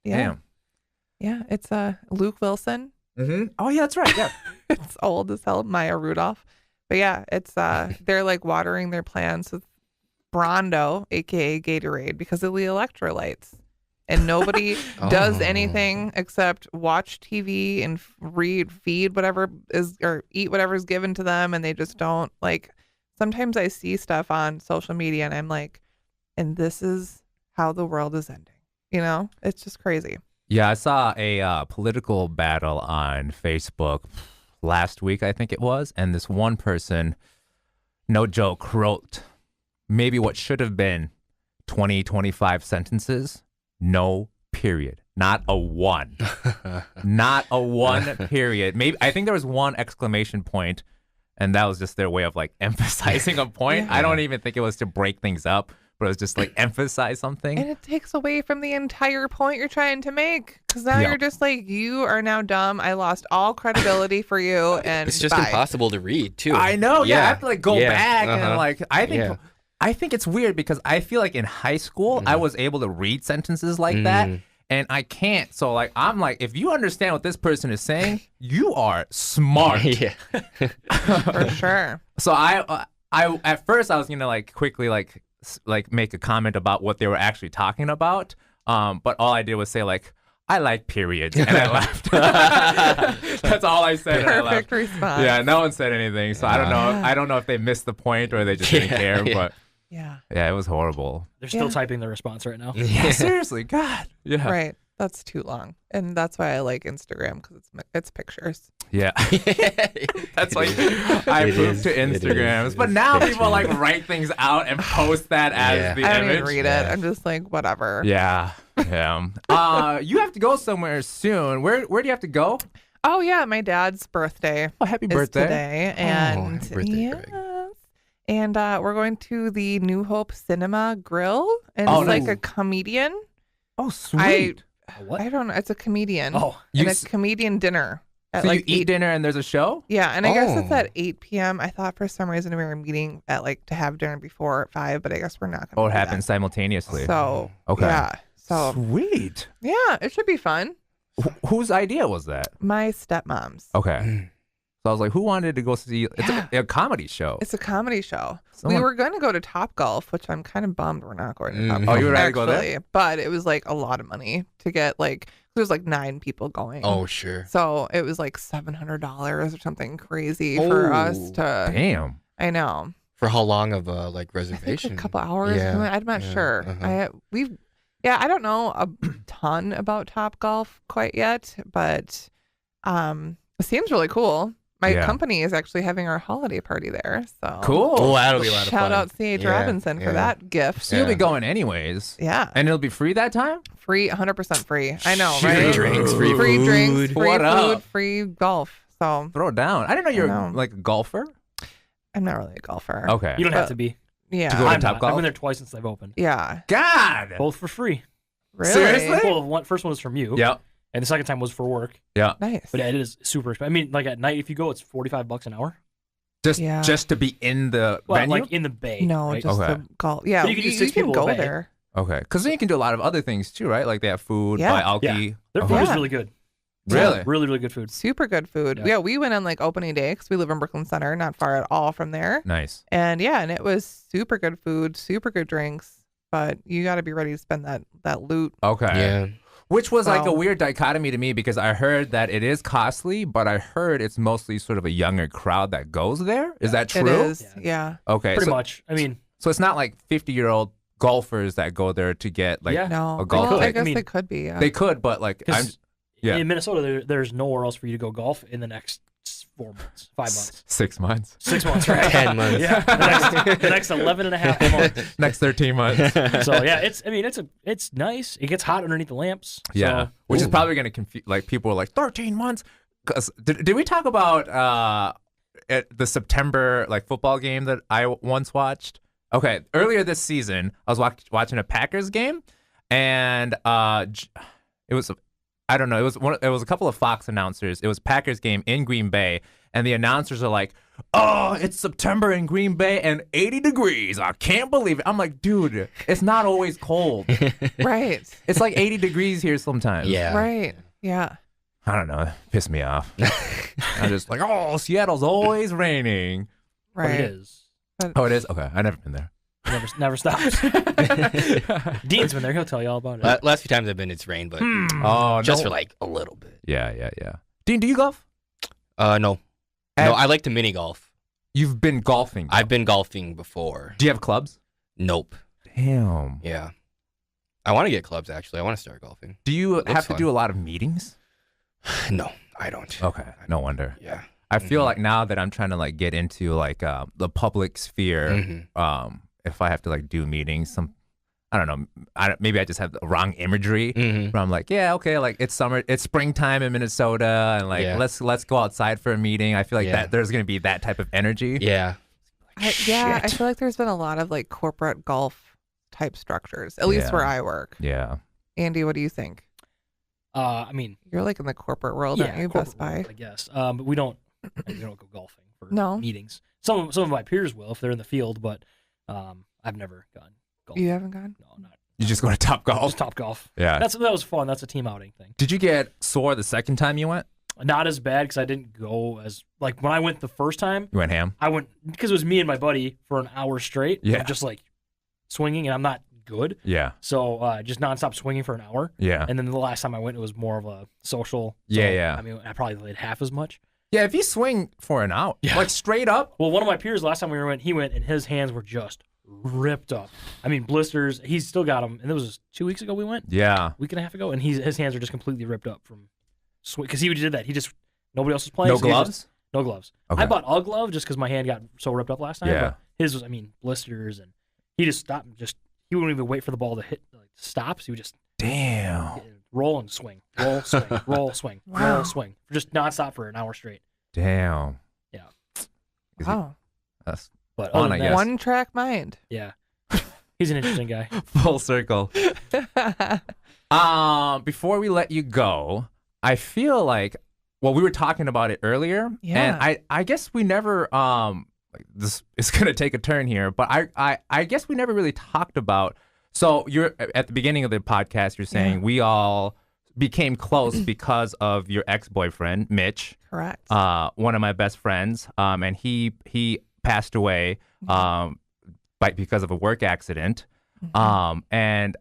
Damn. Yeah, it's Luke Wilson. Mm-hmm. Oh, yeah, that's right. Yeah. It's old as hell, Maya Rudolph. But yeah, it's they're like watering their plants with Brondo, aka Gatorade, because of the electrolytes. And nobody does anything except watch TV and feed whatever is, or eat whatever is given to them. And they just don't like, sometimes I see stuff on social media and I'm like, and this is how the world is ending. You know, it's just crazy. Yeah, I saw a political battle on Facebook last week, I think it was. And this one person, no joke, wrote maybe what should have been 20, 25 sentences. No period. Not a one. Not a one period. Maybe I think there was one exclamation point, and that was just their way of like emphasizing a point. Yeah. I don't even think it was to break things up, but it was just like emphasize something. And it takes away from the entire point you're trying to make, because now you're just like, you are now dumb. I lost all credibility for you, and it's just impossible to read too. I know. Yeah, I have to like go back and like I think. I think it's weird because I feel like in high school, I was able to read sentences like that, and I can't. So, like, I'm like, if you understand what this person is saying, you are smart. For sure. So I at first I was gonna like quickly like make a comment about what they were actually talking about, but all I did was say like, I like periods, and I left. That's all I said. Perfect response. Yeah, no one said anything, so I don't know. I don't know if they missed the point or they just didn't care, but. Yeah, it was horrible. They're still typing the response right now. Yeah, seriously, God. Yeah, right. That's too long, and that's why I like Instagram, because it's pictures. Yeah, that's like I moved to Instagrams, but now people like write things out and post that as the image. I don't even read it. I'm just like, whatever. Yeah. You have to go somewhere soon. Where do you have to go? Oh yeah, my dad's birthday. Oh, happy birthday today, and happy birthday, Greg. And we're going to the New Hope Cinema Grill, and it's like a comedian. Oh, sweet. I don't know. It's a comedian. Oh, and a comedian dinner. So you eat dinner and there's a show? Yeah, and I guess it's at 8 p.m. I thought for some reason we were meeting at like to have dinner before at 5, but I guess we're not going to. Oh, it happens simultaneously. So, okay. Yeah. So sweet. Yeah, it should be fun. Whose idea was that? My stepmom's. Okay. So I was like, who wanted to go see? It's a comedy show. It's a comedy show. We were going to go to Topgolf, which I'm kind of bummed we're not going to Topgolf. Oh, you were ready to go there? But it was like a lot of money to get like, there's like 9 people going. Oh, sure. So it was like $700 or something crazy for us to. Damn. I know. For how long of a like reservation? I think a couple hours. Yeah. I'm not sure. I don't know a ton about Topgolf quite yet, but it seems really cool. My company is actually having our holiday party there. So cool. Oh, that'll be a lot of fun. Shout out C.H. Robinson for that gift. So you'll be going anyways. Yeah. And it'll be free that time? Free, 100% free. I know, free right? Drinks, free drinks, free what food, up? free golf. So throw it down. I didn't know you're like a golfer. I'm not really a golfer. Okay. You don't have to be. Yeah. To go to Topgolf? I've been there twice since they've opened. Yeah. God. Both for free. Really? Seriously? Well, first one was from you. Yeah. And the second time was for work. Yeah. Nice. But it is super expensive. I mean, like at night, if you go, it's $45 an hour. Just to be in the Well, venue? like in the bay. No, right? just Okay. the golf. Yeah, But you can do 6 people go a bay. there. Okay. Because then you can do a lot of other things too, right? Like they have food, Yeah. buy alky. Their Okay. food is Yeah. really good. Really? Really, really good food. Super good food. Yeah. Yeah, we went on like opening day because we live in Brooklyn Center, not far at all from there. Nice. And it was super good food, super good drinks. But you got to be ready to spend that loot. Okay. Yeah. Which was like a So- weird dichotomy to me because I heard that it is costly, but I heard it's mostly sort of a younger crowd that goes there. Is that true? It is. Yeah. Yeah. Okay. Pretty so, much. I mean, so it's not like 50-year-old golfers that go there to get like Yeah. No. a golf Well, I pick. guess I mean, they could be. Yeah. They could, but like I'm 'cause Yeah. in Minnesota, there's nowhere else for you to go golf in the next 4 months, 5 months. 6 months. 6 months, right? 10 months. Yeah. The next 11 and a half months. Next 13 months. So yeah, it's nice. It gets hot underneath the lamps. Yeah. So, Which is Ooh. probably going to confuse, like people are like 13 months. 'Cause did we talk about at the September like football game that I once watched? Okay. Earlier this season, I was watching a Packers game and it was, I don't know, it was a couple of Fox announcers. It was Packers game in Green Bay. And the announcers are like, oh, it's September in Green Bay and 80 degrees. I can't believe it. I'm like, dude, it's not always cold. Right. It's like 80 degrees here sometimes. Yeah. Right. Yeah. I don't know. It pissed me off. I'm just like, oh, Seattle's always raining. but Right. it is. Oh, it is? Okay. I've never been there. Never stops. Dean's been there. He'll tell you all about it. Last few times I've been, it's rained, but Oh, just no. for like a little bit. Yeah. Dean, do you golf? No. And- No, I like to mini golf. You've been golfing. though. I've been golfing before. Do you have clubs? Nope. Damn. Yeah. I want to get clubs, actually. I want to start golfing. Do you Looks have to fun. do a lot of meetings? No, I don't. Okay. No wonder. Yeah. I feel Mhm. like now that I'm trying to like get into like the public sphere, Mhm. if I have to like do meetings, I don't know, maybe I just have the wrong imagery. Mhm. Where I'm like, yeah, okay, like it's springtime in Minnesota, and like Yeah. let's go outside for a meeting. I feel like Yeah. that there's gonna be that type of energy. Yeah. I Shit. feel like there's been a lot of like corporate golf type structures, at least Yeah. where I work. Yeah. Andy, what do you think? I mean, You're like in the corporate world, aren't you? corporate Best Buy. world, I guess. But we don't go golfing for No. meetings. Some of my peers will if they're in the field, but I've never gone golfing. You haven't gone? No, not You just go to Top Golf. just Top Golf. Yeah. That was fun. That's a team outing thing. Did you get sore the second time you went? Not as bad because I didn't go as like when I went the first time. You went ham. I went because it was me and my buddy for an hour straight. Yeah. Of just like swinging, and I'm not good, Yeah. so just nonstop swinging for an hour. Yeah. And then the last time I went, it was more of a social. Yeah. I mean, I probably played half as much. Yeah. If you swing for an hour, Yeah. like straight up. Well, one of my peers last time we went, he went and his hands were just ripped up. I mean, blisters. He's still got them, and it was 2 weeks ago we went, Yeah. week and a half ago, and his hands are just completely ripped up from swing because he did that. He just nobody else was playing. No so he gloves. just- no gloves. Okay. I bought a glove just because my hand got so ripped up last time. Yeah. But his was, I mean, blisters, and he just stopped. He wouldn't even wait for the ball to hit like stops. He would just Damn. roll and swing, roll, swing, roll, swing, Wow. roll, swing, just nonstop for an hour straight. Damn. Yeah. Is he- Wow. That's But Fun, other I than that, guess. One track mind. yeah, he's an interesting guy. full circle. Before we let you go, I feel like, well, we were talking about it earlier, Yeah. and I guess we never like, this is gonna take a turn here, but I guess we never really talked about. So you're at the beginning of the podcast, you're saying Yeah. we all became close because of your ex-boyfriend Mitch, Correct. one of my best friends, and he passed away because of a work accident. And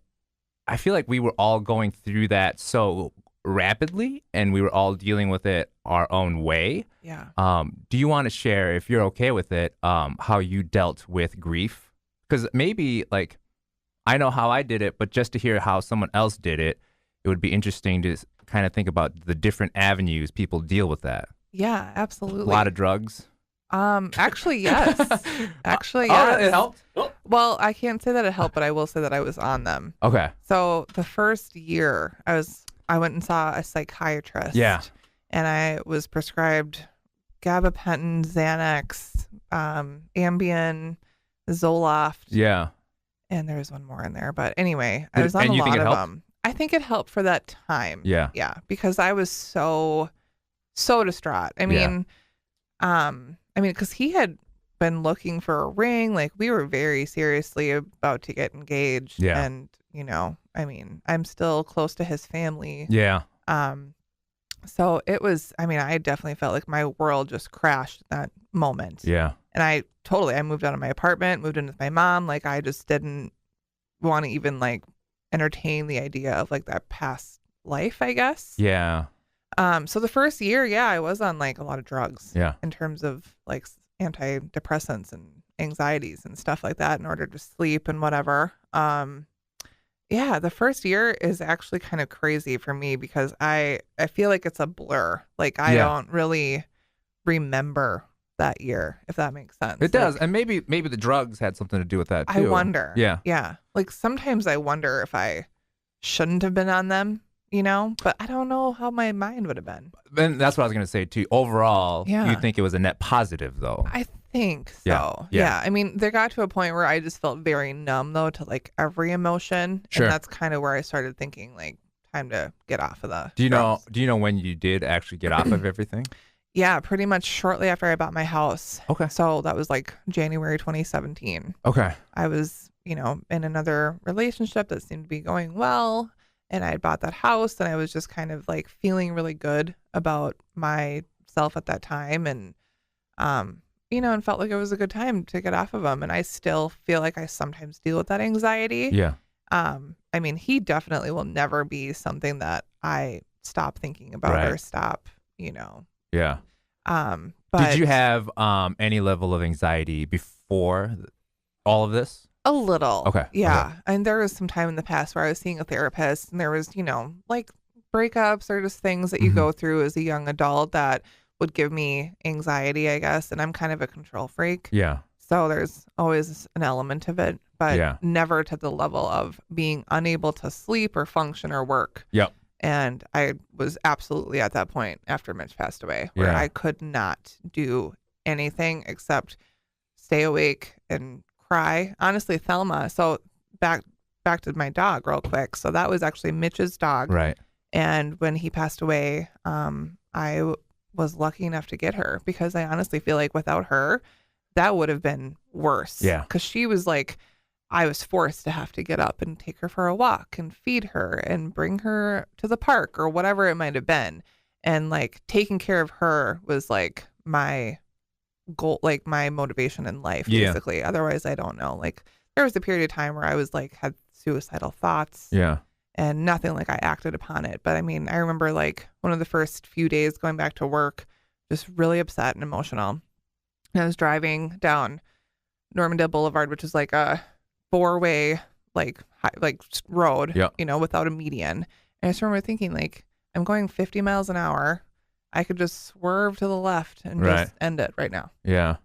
I feel like we were all going through that so rapidly, and we were all dealing with it our own way. Yeah. Do you want to share, if you're okay with it, how you dealt with grief? Because maybe, like, I know how I did it, but just to hear how someone else did it, it would be interesting to kind of think about the different avenues people deal with that. Yeah, absolutely. A lot of drugs. Actually, yes. Actually, Oh, yes. it helped? Well, I can't say that it helped, but I will say that I was on them. Okay. So the first year, I went and saw a psychiatrist. Yeah. And I was prescribed gabapentin, Xanax, Ambien, Zoloft, Yeah. and there was one more in there. But anyway, I Did- was on and a you think lot it of helped? them. I think it helped for that time. Yeah. Yeah, because I was so distraught. I mean, because he had been looking for a ring. Like, we were very seriously about to get engaged. Yeah. And, I mean, I'm still close to his family. Yeah. So it was, I definitely felt like my world just crashed at that moment. Yeah. And I moved out of my apartment, moved in with my mom. Like, I just didn't want to even like entertain the idea of like that past life, I guess. Yeah. So the first year, I was on like a lot of drugs. Yeah. In terms of like antidepressants and anxieties and stuff like that in order to sleep and whatever. The first year is actually kind of crazy for me because I feel like it's a blur. Like, I don't really remember that year, if that makes sense. It does. And maybe the drugs had something to do with that too. I wonder. Yeah. Yeah. Like, sometimes I wonder if I shouldn't have been on them, but I don't know how my mind would have been. And that's what I was going to say too. Overall, you think it was a net positive though? I think so. Yeah. I mean, there got to a point where I just felt very numb though to like every emotion. Sure. And that's kind of where I started thinking like, time to get off of the Do you drugs. know when you did actually get off of everything? Yeah, pretty much shortly after I bought my house. Okay. So that was like January 2017. Okay. I was, in another relationship that seemed to be going well. And I had bought that house and I was just kind of like feeling really good about myself at that time. And, and felt like it was a good time to get off of them. And I still feel like I sometimes deal with that anxiety. Yeah. He definitely will never be something that I stop thinking about or stop, Yeah. But did you have any level of anxiety before all of this? a little. Okay. Yeah. Okay. And there was some time in the past where I was seeing a therapist and there was, like breakups or just things that you go through as a young adult that would give me anxiety, I guess. And I'm kind of a control freak. Yeah. So there's always an element of it, but never to the level of being unable to sleep or function or work. Yep. And I was absolutely at that point after Mitch passed away where I could not do anything except stay awake and cry. Honestly, Thelma. So back to my dog real quick. So that was actually Mitch's dog. Right. And when he passed away, I was lucky enough to get her because I honestly feel like without her, that would have been worse. Yeah. Because she was like, I was forced to have to get up and take her for a walk and feed her and bring her to the park or whatever it might have been. And like taking care of her was like my goal, like my motivation in life, basically. Otherwise, I don't know. Like there was a period of time where I was like had suicidal thoughts. Yeah. And nothing like I acted upon it. But I mean, I remember like one of the first few days going back to work, just really upset and emotional. And I was driving down Normandale Boulevard, which is like a 4-way like road, without a median. And I just remember thinking like, I'm going 50 miles an hour. I could just swerve to the left and just end it right now. Yeah.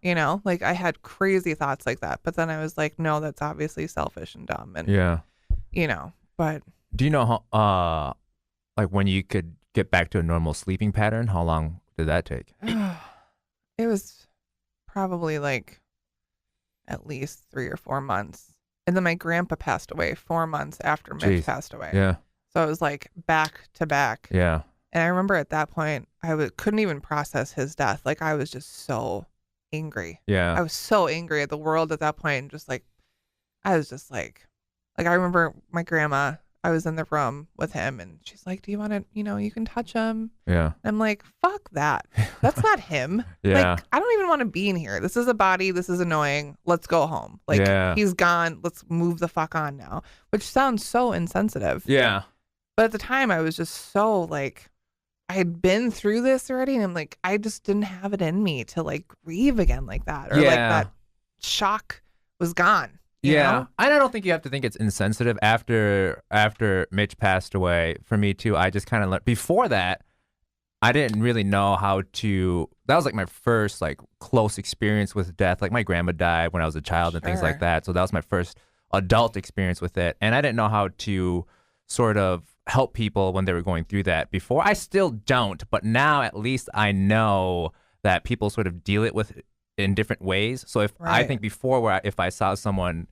Like I had crazy thoughts like that. But then I was like, no, that's obviously selfish and dumb. And, but. Do you know how, like when you could get back to a normal sleeping pattern, how long did that take? It was probably like at least 3 or 4 months. And then my grandpa passed away 4 months after Mitch passed away. Yeah. So it was like back to back. Yeah. And I remember at that point, couldn't even process his death. Like I was just so angry. Yeah. I was so angry at the world at that point. And just like, I was just like I remember my grandma, I was in the room with him and she's like, do you want to, you can touch him. Yeah. And I'm like, fuck that. That's not him. Yeah. Like, I don't even want to be in here. This is a body. This is annoying. Let's go home. Like he's gone. Let's move the fuck on now, which sounds so insensitive. Yeah. But at the time I was just so like, I had been through this already. And I'm like, I just didn't have it in me to like grieve again like that. Or like that shock was gone. You know? And I don't think you have to think it's insensitive after Mitch passed away. For me too, I just kind of learned. Before that, I didn't really know how to. That was like my first like close experience with death. Like my grandma died when I was a child and things like that. So that was my first adult experience with it, and I didn't know how to sort of help people when they were going through that. Before, I still don't, but now at least I know that people sort of deal it with in different ways. So if I think before, if I saw someone,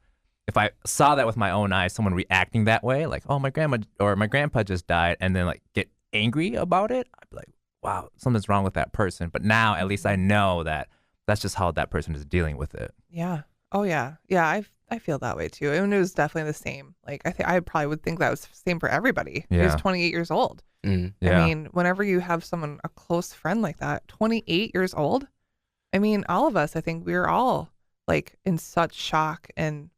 if I saw that with my own eyes, someone reacting that way, like, oh, my grandma or my grandpa just died, and then like get angry about it, I'd be like, wow, something's wrong with that person. But now at least I know that that's just how that person is dealing with it. Yeah. Oh yeah. Yeah. I feel that way too. And it was definitely the same. Like I probably would think that was the same for everybody. He was 28 years old. Mm. Yeah. I mean, whenever you have someone, a close friend like that, 28 years old, I mean, all of us, I think we were all like in such shock and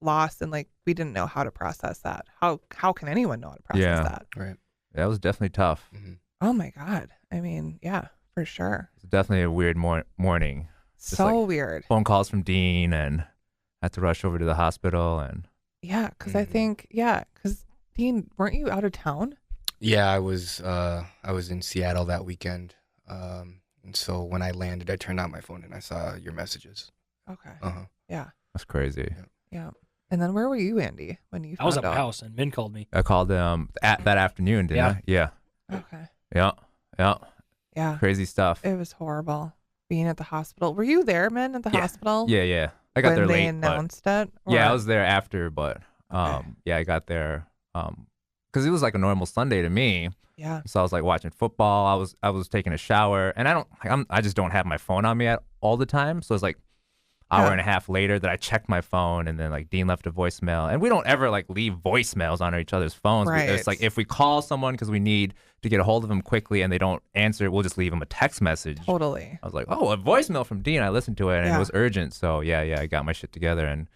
lost, and like we didn't know how to process that. How can anyone know how to process that? Right. That was definitely tough. Mm-hmm. Oh my God. I mean, yeah, for sure. It's definitely a weird morning. Just So like weird. phone calls from Dean, and had to rush over to the hospital. And Yeah, because I think, because Dean, weren't you out of town? Yeah, I was in Seattle that weekend. And so when I landed, I turned on my phone and I saw your messages. Okay. Uh-huh. Yeah. that's crazy. Yeah. And then where were you, Andy, when you I was found at my out? house and Min called me. I called him that afternoon, didn't I? Yeah. Okay. Yeah. Yeah. Yeah. Crazy stuff. It was horrible being at the hospital. Were you there, man, at the hospital? Yeah, yeah. I got when there they late. announced it? Yeah, I Or- was there after, but Okay. yeah, I got there because it was like a normal Sunday to me. Yeah. So I was like watching football. I was taking a shower, and I just don't have my phone on me all the time. So it's like hour Yeah. and a half later that I checked my phone, and then like Dean left a voicemail, and we don't ever like leave voicemails on each other's phones. Right. It's like if we call someone because we need to get a hold of them quickly and they don't answer, we'll just leave them a text message. Totally. I was like, oh, a voicemail from Dean. I listened to it, and Yeah. it was urgent. So yeah, I got my shit together and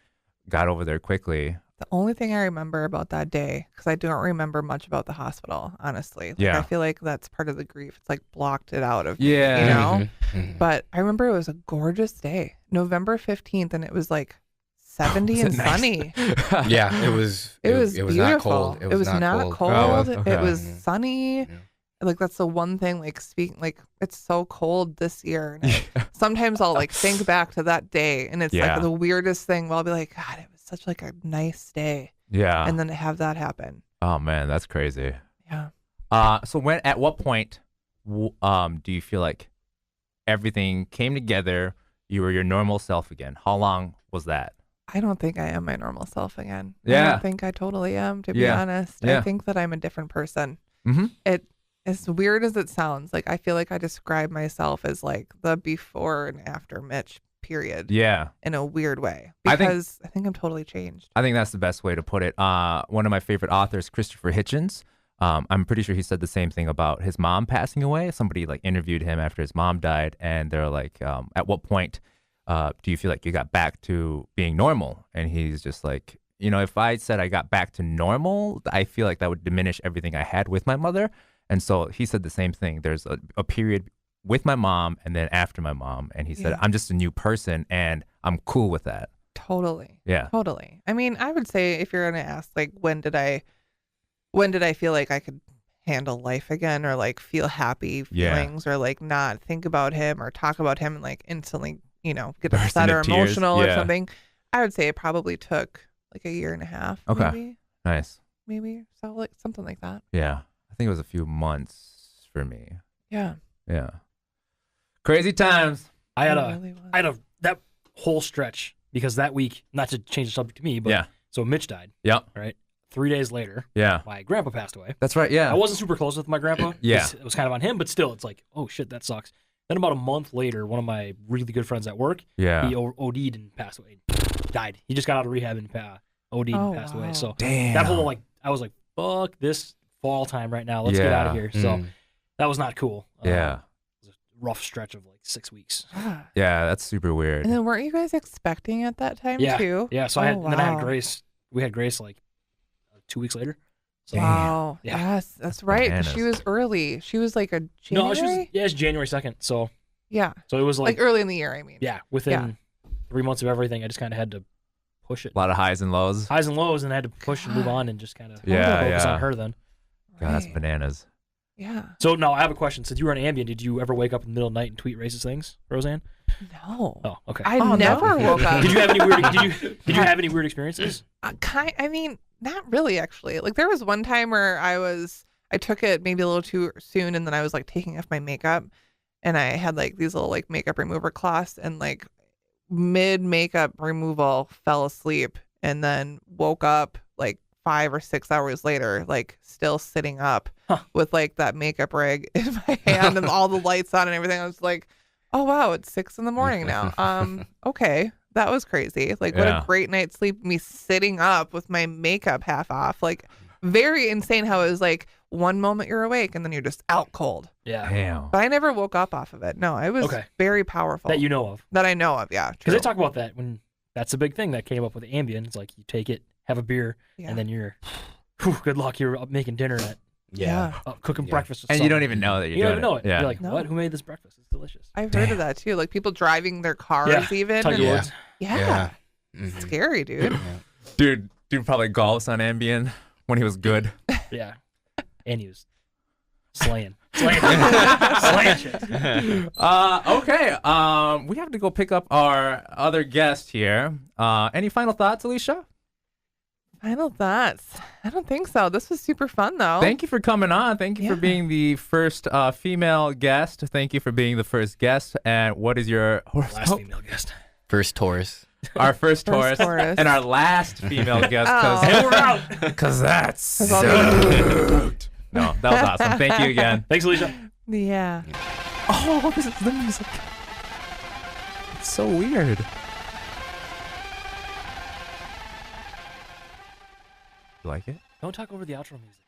got over there quickly. The only thing I remember about that day, because I don't remember much about the hospital, honestly. Like, Yeah. I feel like that's part of the grief. It's like blocked it out of, Yeah. you know? Mhm, mhm. But I remember it was a gorgeous day, November 15th, and it was like 70 Was and it nice? sunny. Yeah, it was. It was It was beautiful. not cold. It was not cold. Oh, It okay. was Mhm. sunny. Yeah. Like that's the one thing. Like speaking, like it's so cold this year. And sometimes I'll like think back to that day, and it's Yeah. like the weirdest thing. Well, I'll be like, God, it was such like a nice day, Yeah. and then to have that happen. Oh man, that's crazy. Yeah. So at what point, do you feel like everything came together? You were your normal self again. How long was that? I don't think I am my normal self again. I Yeah. don't think I totally am, to be Yeah. honest. Yeah. I think that I'm a different person. Mm-hmm. As weird as it sounds, like I feel like I describe myself as like the before and after Mitch period Yeah. in a weird way, I think- because I think I'm totally changed. I think that's the best way to put it. One of my favorite authors, Christopher Hitchens, I'm pretty sure he said the same thing about his mom passing away. Somebody like interviewed him after his mom died, and they're like, at what point do you feel like you got back to being normal? And he's just like, if I said I got back to normal, I feel like that would diminish everything I had with my mother. And so he said the same thing. There's a period with my mom and then after my mom. And he said, Yeah. I'm just a new person and I'm cool with that. Totally. Yeah. Totally. I mean, I would say if you're going to ask, like, when did I feel like I could handle life again, or like feel happy Yeah. feelings, or like not think about him or talk about him and like instantly, get Burst upset into or tears. emotional or Yeah. something. I would say it probably took like a year and a half. Okay. Nice. Maybe. So like something like that. Yeah. I think it was a few months for me. Yeah. Yeah. Crazy times. I had It a really was. I had a that whole stretch because that week, not to change the subject to me, but Yeah. so Mitch died, Yep. right? 3 days later, Yeah. my grandpa passed away. That's right. Yeah. I wasn't super close with my grandpa. Yeah. It was kind of on him, but still, it's like, oh shit, that sucks. Then about a month later, one of my really good friends at work, Yeah. he OD'd and passed away. Died. He just got out of rehab and OD'd Oh, and passed away. wow. So Damn. that whole I was like, fuck this fall time right now. Let's get out of Yeah. here. So Mm. that was not cool. Yeah. It was a rough stretch of like 6 weeks. Ah. Yeah. That's super weird. And then weren't you guys expecting at that time Yeah. too? Yeah. So Oh, then I had wow. Grace. We had Grace like 2 weeks later. So, Wow. Yeah. Yes, that's right. 'Cause she bananas. was early. She was like a no, January. it's January 2nd. So Yeah. it was Like early in the year, I mean. yeah, within 3 months of everything, I just kind of had to push it. A lot of highs and lows. Highs and lows, and I had to push and move on and just kind of Yeah, focus yeah. on her then. God, that's Right. bananas. Yeah. So now I have a question. Since you were on Ambien, did you ever wake up in the middle of the night and tweet racist things, Roseanne? No. Oh, okay. I Oh, no. never woke up. Did you have any weird? Did you have any weird experiences? I mean, not really actually. Like there was one time where I took it maybe a little too soon, and then I was like taking off my makeup, and I had like these little like makeup remover cloths, and like mid makeup removal fell asleep and then woke up like 5 or 6 hours later, like still sitting up with like that makeup rig in my hand and all the lights on and everything. I was like, oh wow, it's 6 a.m. now. Okay, that was crazy. Like what a great night's sleep, me sitting up with my makeup half off. Like very insane how it was like one moment you're awake and then you're just out cold. Yeah. Damn. But I never woke up off of it. No, it was very powerful. That you know of. That I know of, yeah. Because they talk about that when that's a big thing that came up with Ambien. It's like you take it, have a beer, and then you're, good luck, you're up making dinner at cooking breakfast. With and you don't even know that you don't even know it. Yeah. You're like, what? Who made this breakfast? It's delicious. I've heard of that too. Like people driving their cars even. Tug of woods. Yeah. Mm-hmm. Scary, dude. Dude probably golfs on Ambien when he was good. Yeah. And he was slaying shit. Okay. We have to go pick up our other guest here. Any final thoughts, Alesha? Final thoughts? I don't think so. This was super fun, though. Thank you for coming on. Thank you for being the first female guest. Thank you for being the first guest. And what is your horoscope? Last female guest. First Taurus. Our first Taurus. And our last female guest. And we're out. Because that's sucked. No, that was awesome. Thank you again. Thanks, Alesha. Yeah. Oh, this is the music. It's so weird. You like it? Don't talk over the outro music.